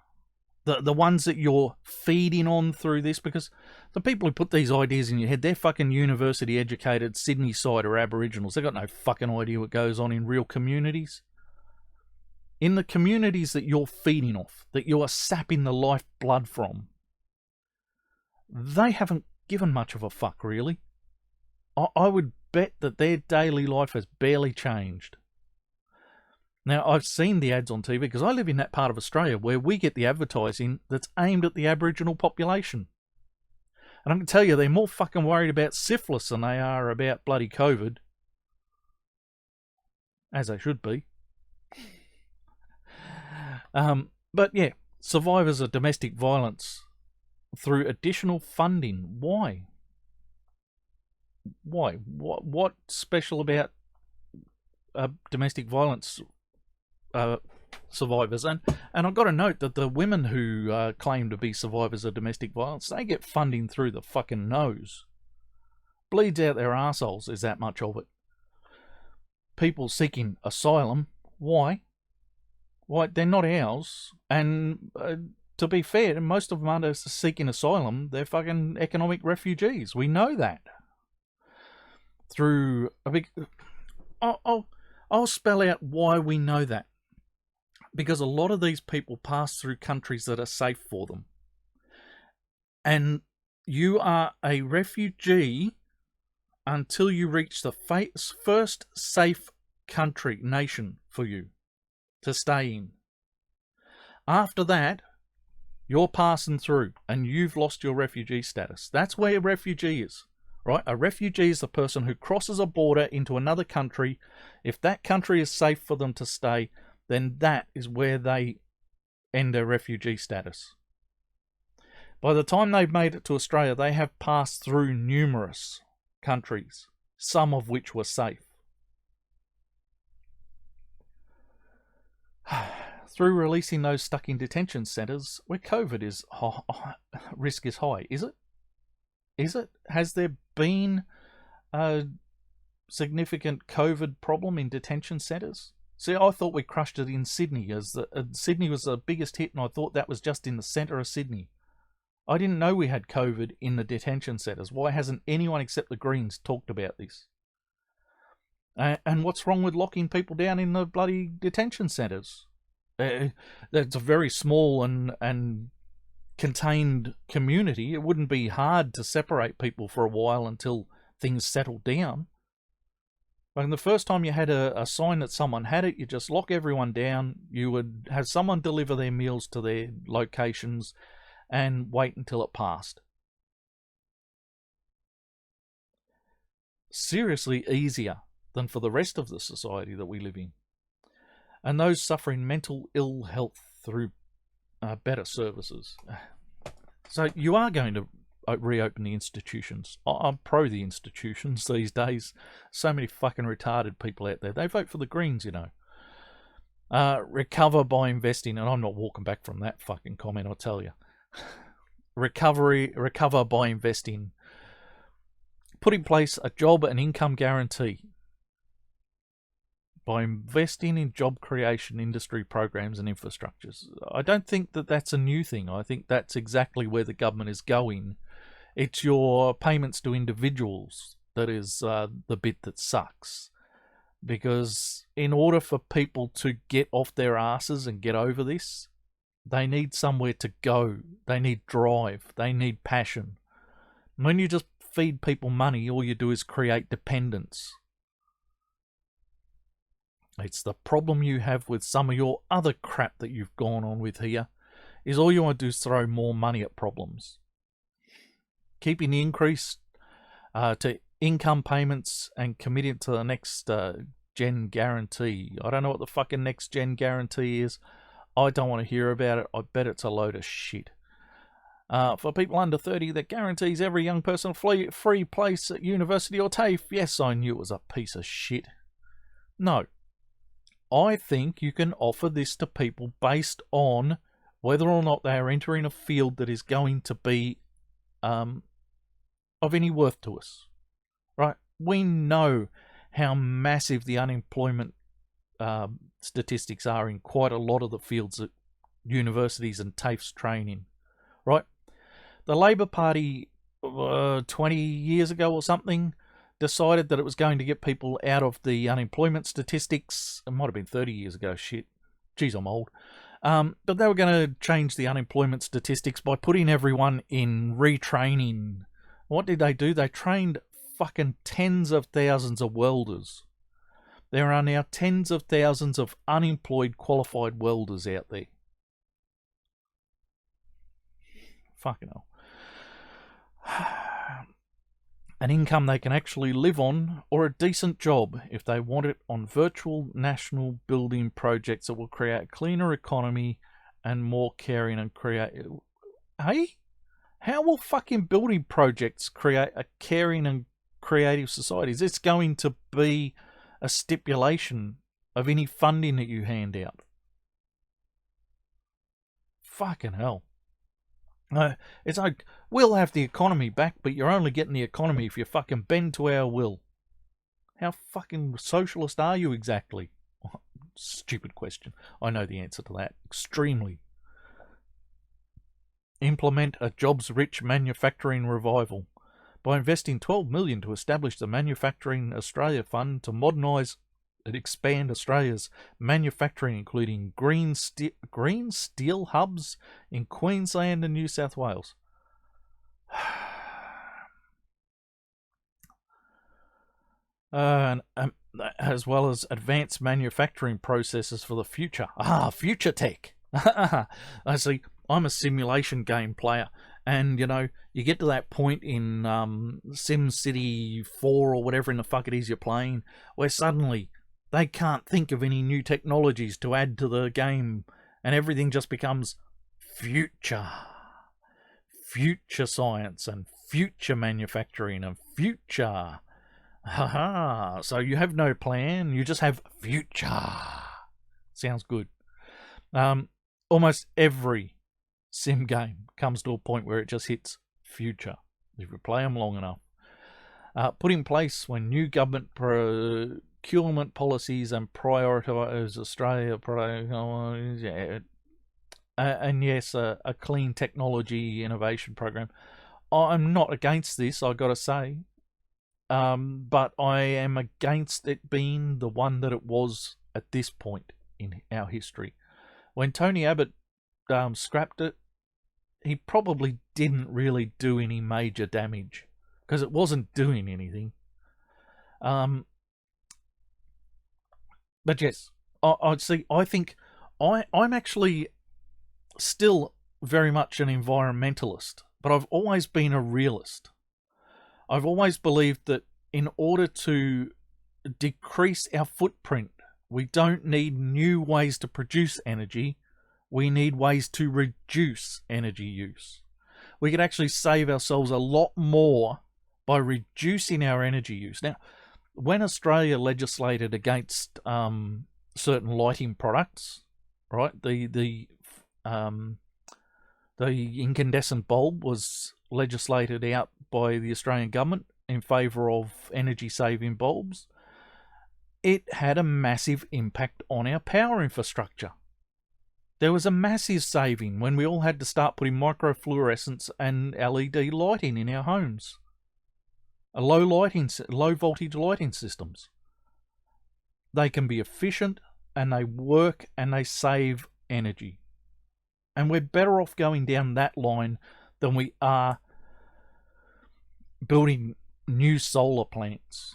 the ones that you're feeding on through this, because the people who put these ideas in your head, they're fucking university educated Sydney side or Aboriginals. They've got no fucking idea what goes on in real communities. In the communities that you're feeding off, that you are sapping the lifeblood from, they haven't given much of a fuck, really. I would bet that their daily life has barely changed. Now, I've seen the ads on TV because I live in that part of Australia where we get the advertising that's aimed at the Aboriginal population. And I can tell you, they're more fucking worried about syphilis than they are about bloody COVID. As they should be. But yeah, survivors of domestic violence through additional funding. Why? Why? What special about domestic violence survivors? And I've got to note that the women who claim to be survivors of domestic violence, they get funding through the fucking nose. Bleeds out their arseholes, is that much of it. People seeking asylum. Why? Why, they're not ours. And to be fair, most of them aren't seeking asylum. They're fucking economic refugees. We know that. Through a big... I'll spell out why we know that. Because a lot of these people pass through countries that are safe for them. And you are a refugee until you reach the first safe country, nation for you to stay in. After that, you're passing through and you've lost your refugee status. That's where a refugee is, right? A refugee is the person who crosses a border into another country. If that country is safe for them to stay, then that is where they end their refugee status. By the time they've made it to Australia, they have passed through numerous countries, some of which were safe. Through releasing those stuck in detention centres where COVID is risk is high. Is it? Is it? Has there been a significant COVID problem in detention centres? See, I thought we crushed it in Sydney, as Sydney was the biggest hit, and I thought that was just in the centre of Sydney. I didn't know we had COVID in the detention centres. Why hasn't anyone except the Greens talked about this? And what's wrong with locking people down in the bloody detention centres? It's a very small and contained community. It wouldn't be hard to separate people for a while until things settled down. And the first time you had a sign that someone had it, you just lock everyone down. You would have someone deliver their meals to their locations and wait until it passed. Seriously easier than for the rest of the society that we live in. And those suffering mental ill health through better services. So you are going to reopen the institutions. I'm pro the institutions these days. So many fucking retarded people out there. They vote for the Greens, you know. Recover by investing, and I'm not walking back from that fucking comment, I'll tell you. Recover by investing. Put in place a job and income guarantee. By investing in job creation, industry programs and infrastructures. I don't think that that's a new thing. I think that's exactly where the government is going. It's your payments to individuals that is the bit that sucks. Because in order for people to get off their asses and get over this, they need somewhere to go. They need drive. They need passion. When you just feed people money, all you do is create dependence. It's the problem you have with some of your other crap that you've gone on with here, is all you want to do is throw more money at problems. Keeping the increase to income payments and committing to the next gen guarantee. I don't know what the fucking next gen guarantee is. I don't want to hear about it. I bet it's a load of shit. For people under 30, that guarantees every young person a free place at university or TAFE. Yes, I knew it was a piece of shit. No. I think you can offer this to people based on whether or not they are entering a field that is going to be of any worth to us. Right? We know how massive the unemployment statistics are in quite a lot of the fields that universities and TAFEs train in. Right? The Labor Party 20 years ago or something decided that it was going to get people out of the unemployment statistics. It might have been 30 years ago, shit. Geez, I'm old. But they were going to change the unemployment statistics by putting everyone in retraining. What did they do? They trained fucking tens of thousands of welders. There are now tens of thousands of unemployed qualified welders out there. Fucking hell. An income they can actually live on, or a decent job if they want it, on virtual national building projects that will create a cleaner economy and more caring and creative. Hey? How will fucking building projects create a caring and creative society? Is this going to be a stipulation of any funding that you hand out? Fucking hell. It's like, we'll have the economy back, but you're only getting the economy if you fucking bend to our will. How fucking socialist are you exactly? Stupid question. I know the answer to that. Extremely. Implement a jobs-rich manufacturing revival. By investing $12 million to establish the Manufacturing Australia Fund to modernise and expand Australia's manufacturing, including green steel hubs in Queensland and New South Wales. As well as advanced manufacturing processes for the future. Future tech. I see. I'm a simulation game player, and you get to that point in SimCity 4 or whatever in the fuck it is you're playing, where suddenly they can't think of any new technologies to add to the game, and everything just becomes future science and future manufacturing and future. So you have no plan, you just have future. Sounds good. Almost every sim game comes to a point where it just hits future if you play them long enough. Put in place when new government procurement policies and prioritise Australia, and yes, a clean technology innovation program. I'm not against this, I gotta say, but I am against it being the one that it was at this point in our history. When Tony Abbott scrapped it, he probably didn't really do any major damage because it wasn't doing anything. But yes, I'd see. I think I'm actually still very much an environmentalist, but I've always been a realist. I've always believed that in order to decrease our footprint, we don't need new ways to produce energy. We need ways to reduce energy use. We could actually save ourselves a lot more by reducing our energy use. Now, when Australia legislated against certain lighting products, right, the incandescent bulb was legislated out by the Australian government in favour of energy-saving bulbs. It had a massive impact on our power infrastructure. There was a massive saving when we all had to start putting microfluorescence and LED lighting in our homes. low voltage lighting systems. They can be efficient, and they work, and they save energy. And we're better off going down that line than we are building new solar plants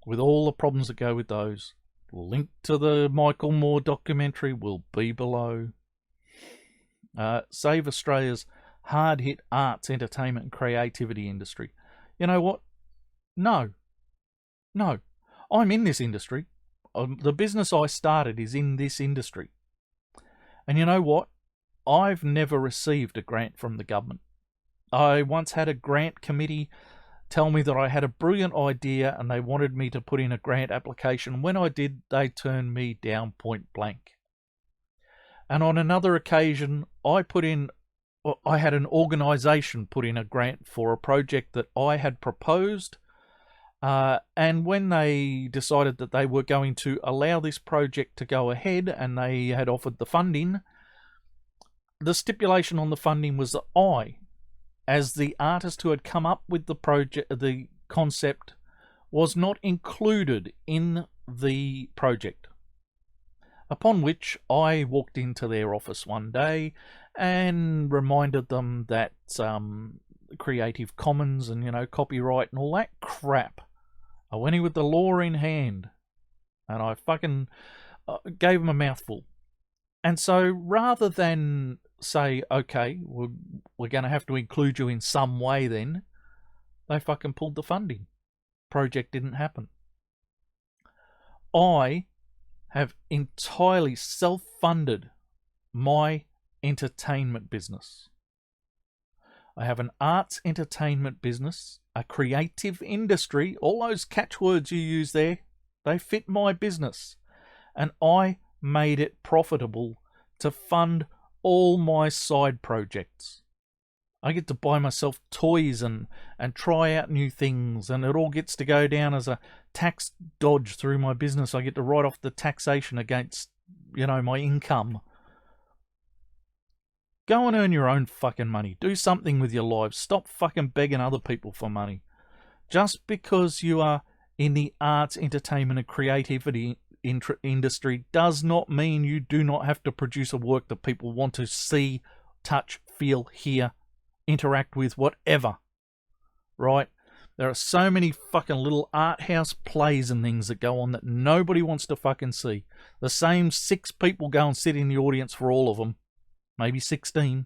with all the problems that go with those. Link to the Michael Moore documentary will be below. Save Australia's hard-hit arts, entertainment and creativity industry. You know what? No. I'm in this industry. The business I started is in this industry. And you know what? I've never received a grant from the government. I once had a grant committee tell me that I had a brilliant idea and they wanted me to put in a grant application. When I did, they turned me down point blank. And on another occasion, I had an organisation put in a grant for a project that I had proposed. And when they decided that they were going to allow this project to go ahead and they had offered the funding, the stipulation on the funding was that I, as the artist who had come up with the concept, was not included in the project. Upon which I walked into their office one day and reminded them that Creative Commons and, copyright and all that crap. I went in with the law in hand and I fucking gave them a mouthful. And so rather than say, okay, we're going to have to include you in some way then, they fucking pulled the funding. Project didn't happen. I have entirely self-funded my entertainment business. I have an arts entertainment business, a creative industry. All those catchwords you use there, they fit my business. And I made it profitable to fund all my side projects. I get to buy myself toys and try out new things, and it all gets to go down as a tax dodge through my business. I get to write off the taxation against, my income. Go and earn your own fucking money. Do something with your lives. Stop fucking begging other people for money. Just because you are in the arts, entertainment and creativity industry does not mean you do not have to produce a work that people want to see, touch, feel, hear, interact with, whatever. Right? There are so many fucking little art house plays and things that go on that nobody wants to fucking see. The same 6 people go and sit in the audience for all of them. Maybe 16.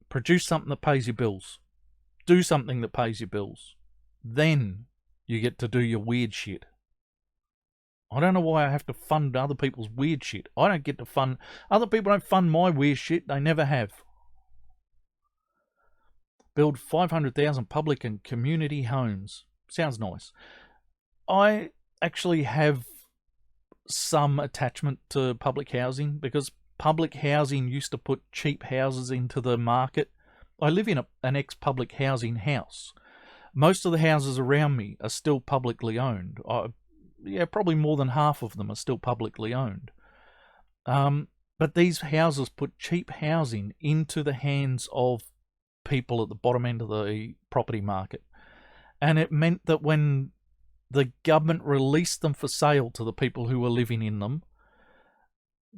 Produce something that pays your bills. Do something that pays your bills. Then you get to do your weird shit. I don't know why I have to fund other people's weird shit. I don't get to fund... Other people don't fund my weird shit. They never have. Build 500,000 public and community homes. Sounds nice. I actually have some attachment to public housing because public housing used to put cheap houses into the market. I live in an ex-public housing house. Most of the houses around me are still publicly owned. Probably more than half of them are still publicly owned. But these houses put cheap housing into the hands of people at the bottom end of the property market. And it meant that when the government released them for sale to the people who were living in them,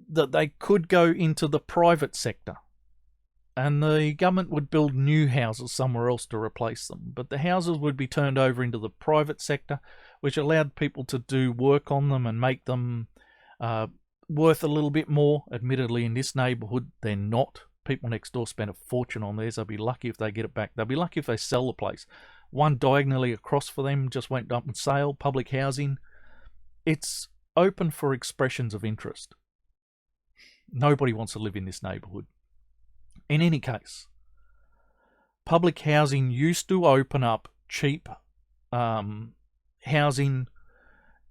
that they could go into the private sector. And the government would build new houses somewhere else to replace them. But the houses would be turned over into the private sector, which allowed people to do work on them and make them worth a little bit more. Admittedly, in this neighbourhood, they're not. People next door spend a fortune on theirs. They'll be lucky if they get it back. They'll be lucky if they sell the place. One diagonally across for them just went up on sale. Public housing. It's open for expressions of interest. Nobody wants to live in this neighbourhood. In any case, public housing used to open up cheap housing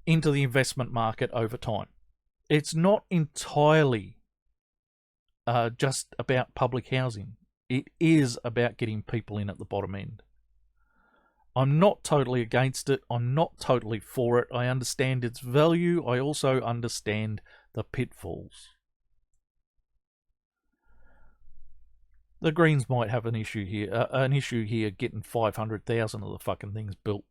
into the investment market over time. It's not entirely just about public housing. It is about getting people in at the bottom end. I'm not totally against it. I'm not totally for it. I understand its value. I also understand the pitfalls. The Greens might have an issue here getting 500,000 of the fucking things built.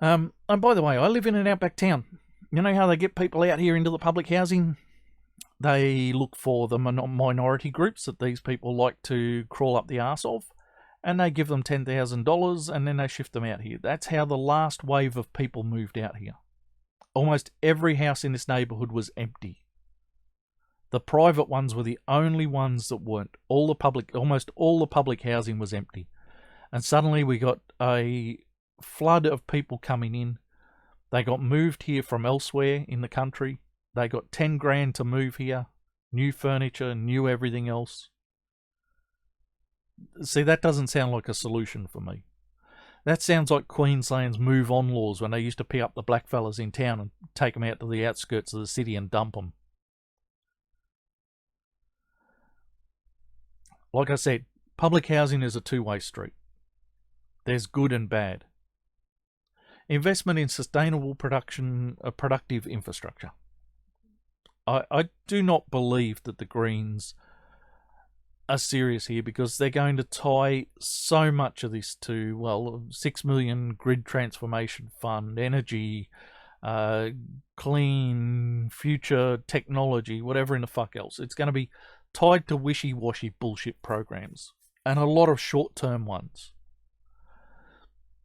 And by the way, I live in an outback town. You know how they get people out here into the public housing? They look for the minority groups that these people like to crawl up the arse of, and they give them $10,000 and then they shift them out here. That's how the last wave of people moved out here. Almost every house in this neighbourhood was empty. The private ones were the only ones that weren't. Almost all the public housing was empty. And suddenly we got a flood of people coming in. They got moved here from elsewhere in the country. They got 10 grand to move here. New furniture, new everything else. See, that doesn't sound like a solution for me. That sounds like Queensland's move on laws when they used to pick up the blackfellas in town and take them out to the outskirts of the city and dump them. Like I said, public housing is a two-way street. There's good and bad. Investment in sustainable productive infrastructure. I do not believe that the Greens are serious here, because they're going to tie so much of this to, well, 6 million grid transformation fund, energy, clean future technology, whatever in the fuck else. It's going to be tied to wishy-washy bullshit programs, and a lot of short-term ones.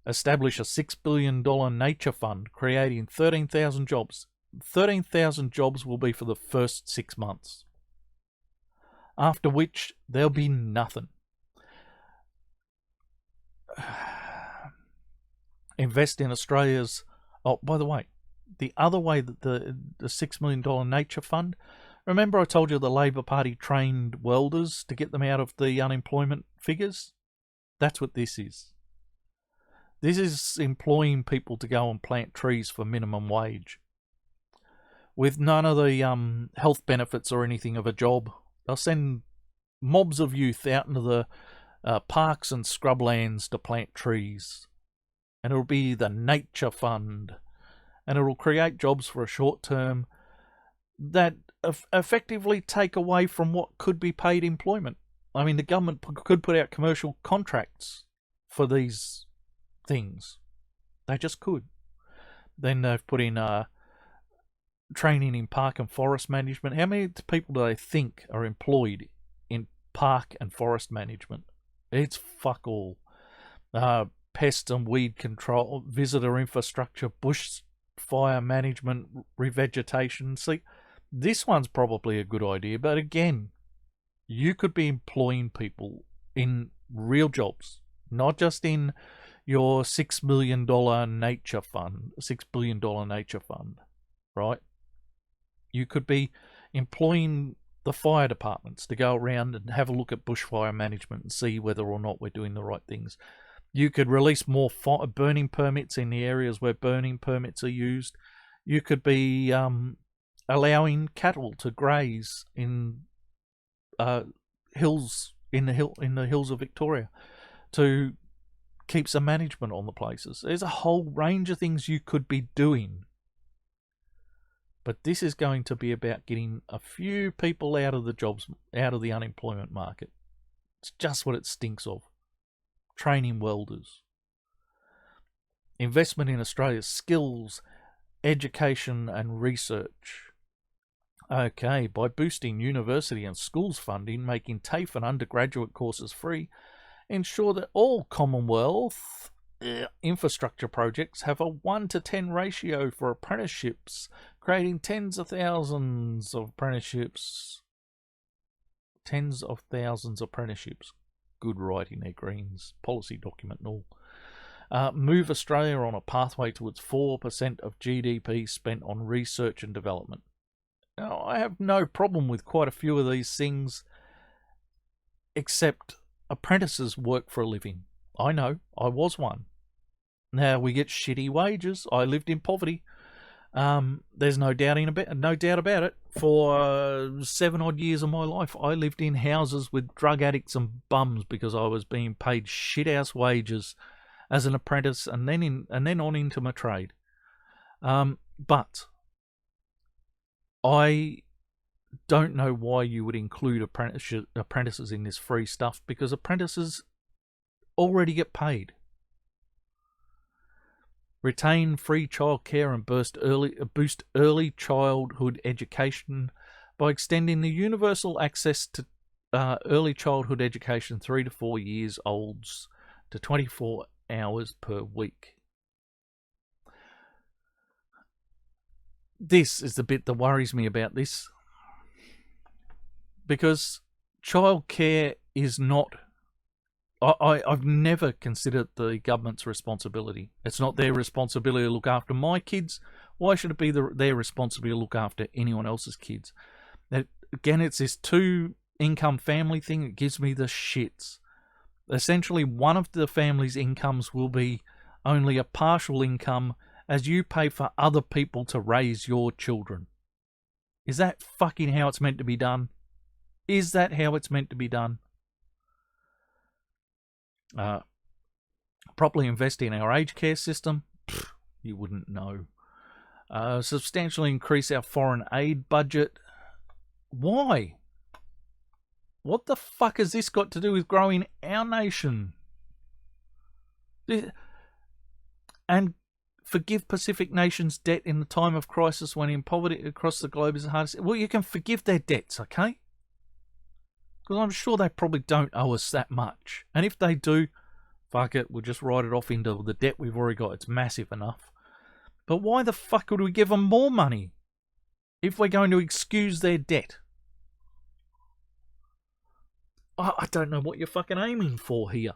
Establish a $6 billion nature fund, creating 13,000 jobs. 13,000 jobs will be for the first 6 months. After which, there'll be nothing. Invest in Australia's... Oh, by the way, the other way that the $6 million nature fund... Remember I told you the Labor Party trained welders to get them out of the unemployment figures? That's what this is. This is employing people to go and plant trees for minimum wage, with none of the health benefits or anything of a job. They'll send mobs of youth out into the parks and scrublands to plant trees. And it'll be the Nature Fund. And it'll create jobs for a short term that effectively take away from what could be paid employment. I mean, the government could put out commercial contracts for these things. They just could. Then they've put in training in park and forest management. How many people do they think are employed in park and forest management? It's fuck all. Pest and weed control, visitor infrastructure, bushfire management, revegetation. See, this one's probably a good idea, but again, you could be employing people in real jobs, not just in your $6 million nature fund, $6 billion nature fund, right? You could be employing the fire departments to go around and have a look at bushfire management and see whether or not we're doing the right things. You could release more burning permits in the areas where burning permits are used. You could be allowing cattle to graze in hills in the hills of Victoria to keep some management on the places. There's a whole range of things you could be doing. But this is going to be about getting a few people out of the unemployment market. It's just what it stinks of. Training welders. Investment in Australia's skills, education and research. Okay, by boosting university and schools funding, making TAFE and undergraduate courses free, ensure that all Commonwealth infrastructure projects have a 1-to-10 ratio for apprenticeships, creating tens of thousands of apprenticeships. Tens of thousands of apprenticeships. Good writing there, Greens. Policy document and all. Move Australia on a pathway towards 4% of GDP spent on research and development. Now, I have no problem with quite a few of these things, except apprentices work for a living. I know, I was one. Now, we get shitty wages. I lived in poverty. There's no doubt about it. For 7 odd years of my life, I lived in houses with drug addicts and bums because I was being paid shit-house wages as an apprentice, and then on into my trade. But I don't know why you would include apprentices in this free stuff, because apprentices already get paid. Retain free childcare and boost early childhood education by extending the universal access to early childhood education 3 to 4 years olds to 24 hours per week. This is the bit that worries me about this, because childcare is not... I've never considered the government's responsibility. It's not their responsibility to look after my kids. Why should it be their responsibility to look after anyone else's kids? Again, it's this two-income family thing that gives me the shits. Essentially, one of the family's incomes will be only a partial income as you pay for other people to raise your children. Is that fucking how it's meant to be done? Is that how it's meant to be done? Properly invest in our aged care system? Pfft, you wouldn't know. Substantially increase our foreign aid budget. Why? What the fuck has this got to do with growing our nation? And forgive Pacific nations' debt in the time of crisis when poverty across the globe is the hardest. Well, you can forgive their debts, okay? Because I'm sure they probably don't owe us that much. And if they do, fuck it, we'll just write it off into the debt we've already got. It's massive enough. But why the fuck would we give them more money if we're going to excuse their debt? I don't know what you're fucking aiming for here.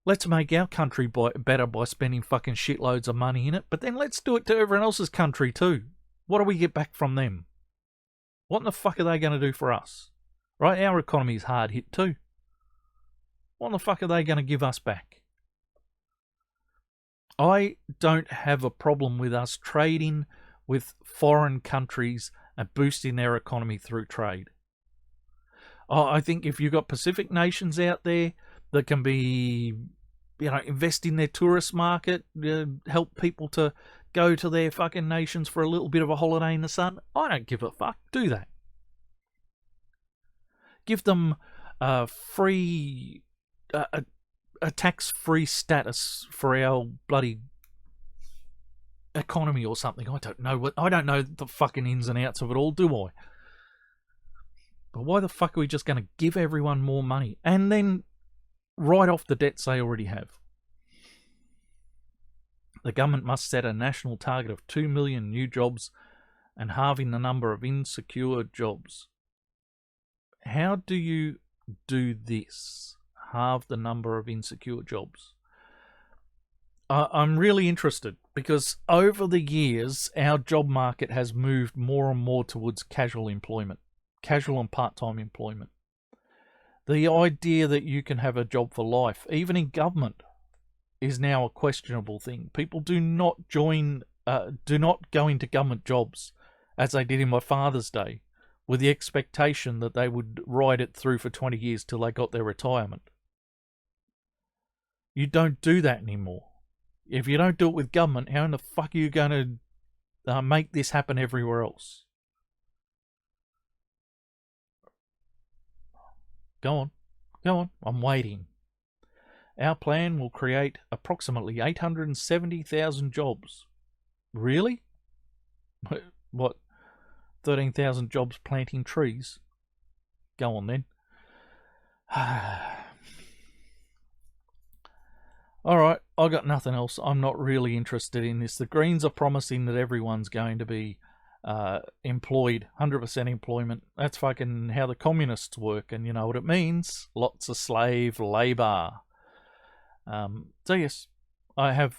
Let's make our country better by spending fucking shitloads of money in it, but then let's do it to everyone else's country too. What do we get back from them? What in the fuck are they going to do for us? Right, our economy is hard hit too. What in the fuck are they going to give us back? I don't have a problem with us trading with foreign countries and boosting their economy through trade. I think if you've got Pacific nations out there that can be, invest in their tourist market, help people to go to their fucking nations for a little bit of a holiday in the sun, I don't give a fuck. Do that. Give them a tax-free status for our bloody economy or something. I don't know the fucking ins and outs of it all, do I? But why the fuck are we just going to give everyone more money and then write off the debts they already have? The government must set a national target of 2 million new jobs and halving the number of insecure jobs. How do you do this? Halve the number of insecure jobs. I'm really interested because over the years, our job market has moved more and more towards casual employment, casual and part-time employment. The idea that you can have a job for life, even in government, is now a questionable thing. People do not go into government jobs as they did in my father's day, with the expectation that they would ride it through for 20 years till they got their retirement. You don't do that anymore. If you don't do it with government, how in the fuck are you going to make this happen everywhere else? Go on, I'm waiting. Our plan will create approximately 870,000 jobs. Really? What? 13,000 jobs planting trees? Go on then. Alright, I got nothing else. I'm not really interested in this. The Greens are promising that everyone's going to be employed, 100% employment. That's fucking how the communists work, and you know what it means. Lots of slave labour. So yes, I have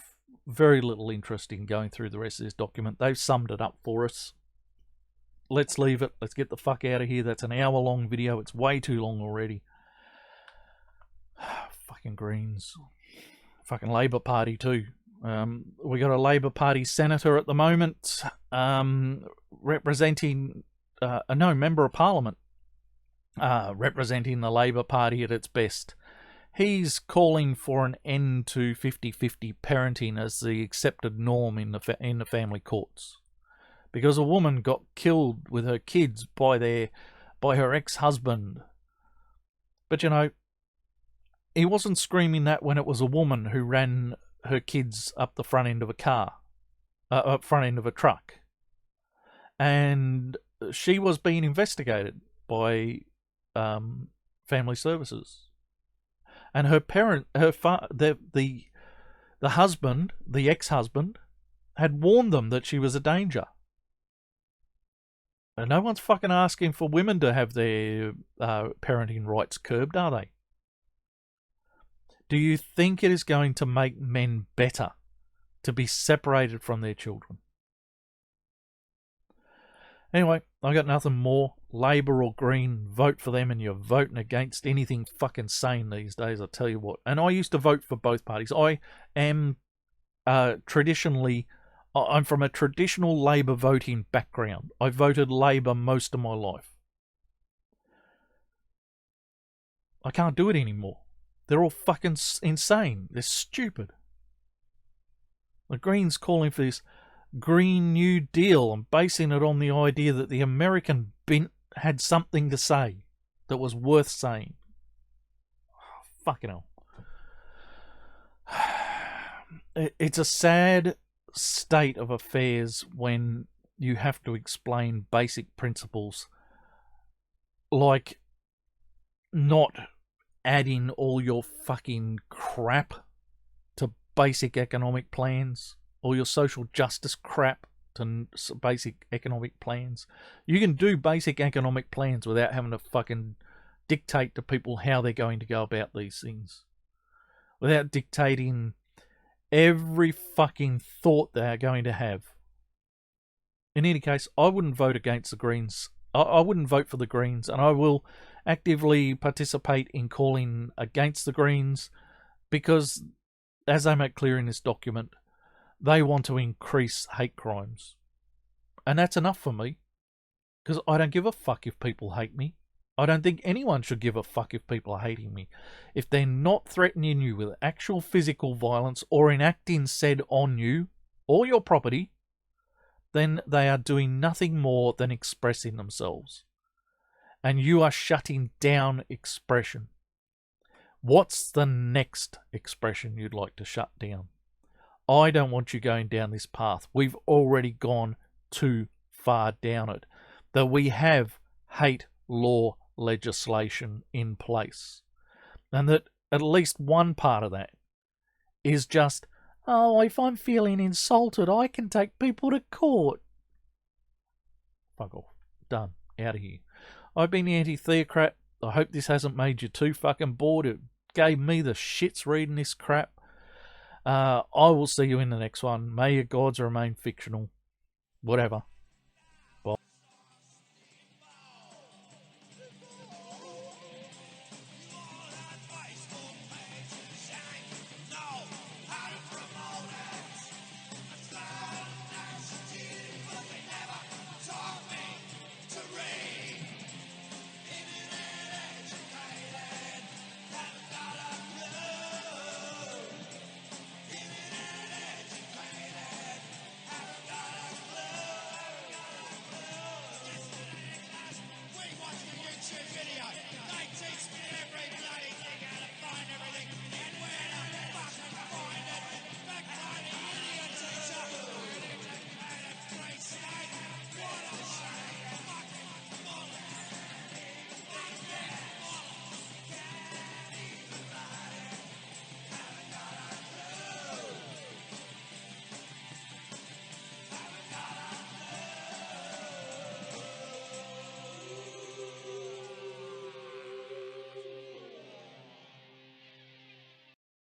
very little interest in going through the rest of this document. They've summed it up for us. Let's leave it. Let's get the fuck out of here. That's an hour-long video. It's way too long already. Fucking Greens. Fucking Labour Party too. We got a Labour Party senator at the moment, representing member of Parliament, representing the Labour Party at its best. He's calling for an end to 50-50 parenting as the accepted norm in the family courts. because a woman got killed with her kids by her ex-husband. But you know, he wasn't screaming that when it was a woman who ran her kids up the front end of a car, up front end of a truck, and she was being investigated by family services, and her parent, the husband, the ex-husband, had warned them that she was a danger. And no one's fucking asking for women to have their parenting rights curbed, are they? Do you think it is going to make men better to be separated from their children? Anyway, I got nothing more. Labor or Green, vote for them, and you're voting against anything fucking sane these days, I tell you what. And I used to vote for both parties. I am I'm from a traditional Labor voting background. I voted Labor most of my life. I can't do it anymore. They're all fucking insane. They're stupid. The Greens calling for this Green New Deal and basing it on the idea that the American bint had something to say that was worth saying. Oh, fucking hell. It's a sad state of affairs when you have to explain basic principles like not adding all your fucking crap to basic economic plans, or your social justice crap to basic economic plans. You can do basic economic plans without having to fucking dictate to people how they're going to go about these things, without dictating every fucking thought they are going to have. In any case, I wouldn't vote against the Greens. I wouldn't vote for the Greens, and I will actively participate in calling against the Greens because, as they make clear in this document, they want to increase hate crimes. And that's enough for me, because I don't give a fuck if people hate me. I don't think anyone should give a fuck if people are hating me. If they're not threatening you with actual physical violence or enacting said on you or your property, then they are doing nothing more than expressing themselves. And you are shutting down expression. What's the next expression you'd like to shut down? I don't want you going down this path. We've already gone too far down it. That we have hate law legislation in place. And that at least one part of that is just, oh, if I'm feeling insulted, I can take people to court. Fuck off. Done. Out of here. I've been the anti-theocrat. I hope this hasn't made you too fucking bored. It gave me the shits reading this crap. I will see you in the next one. May your gods remain fictional. Whatever.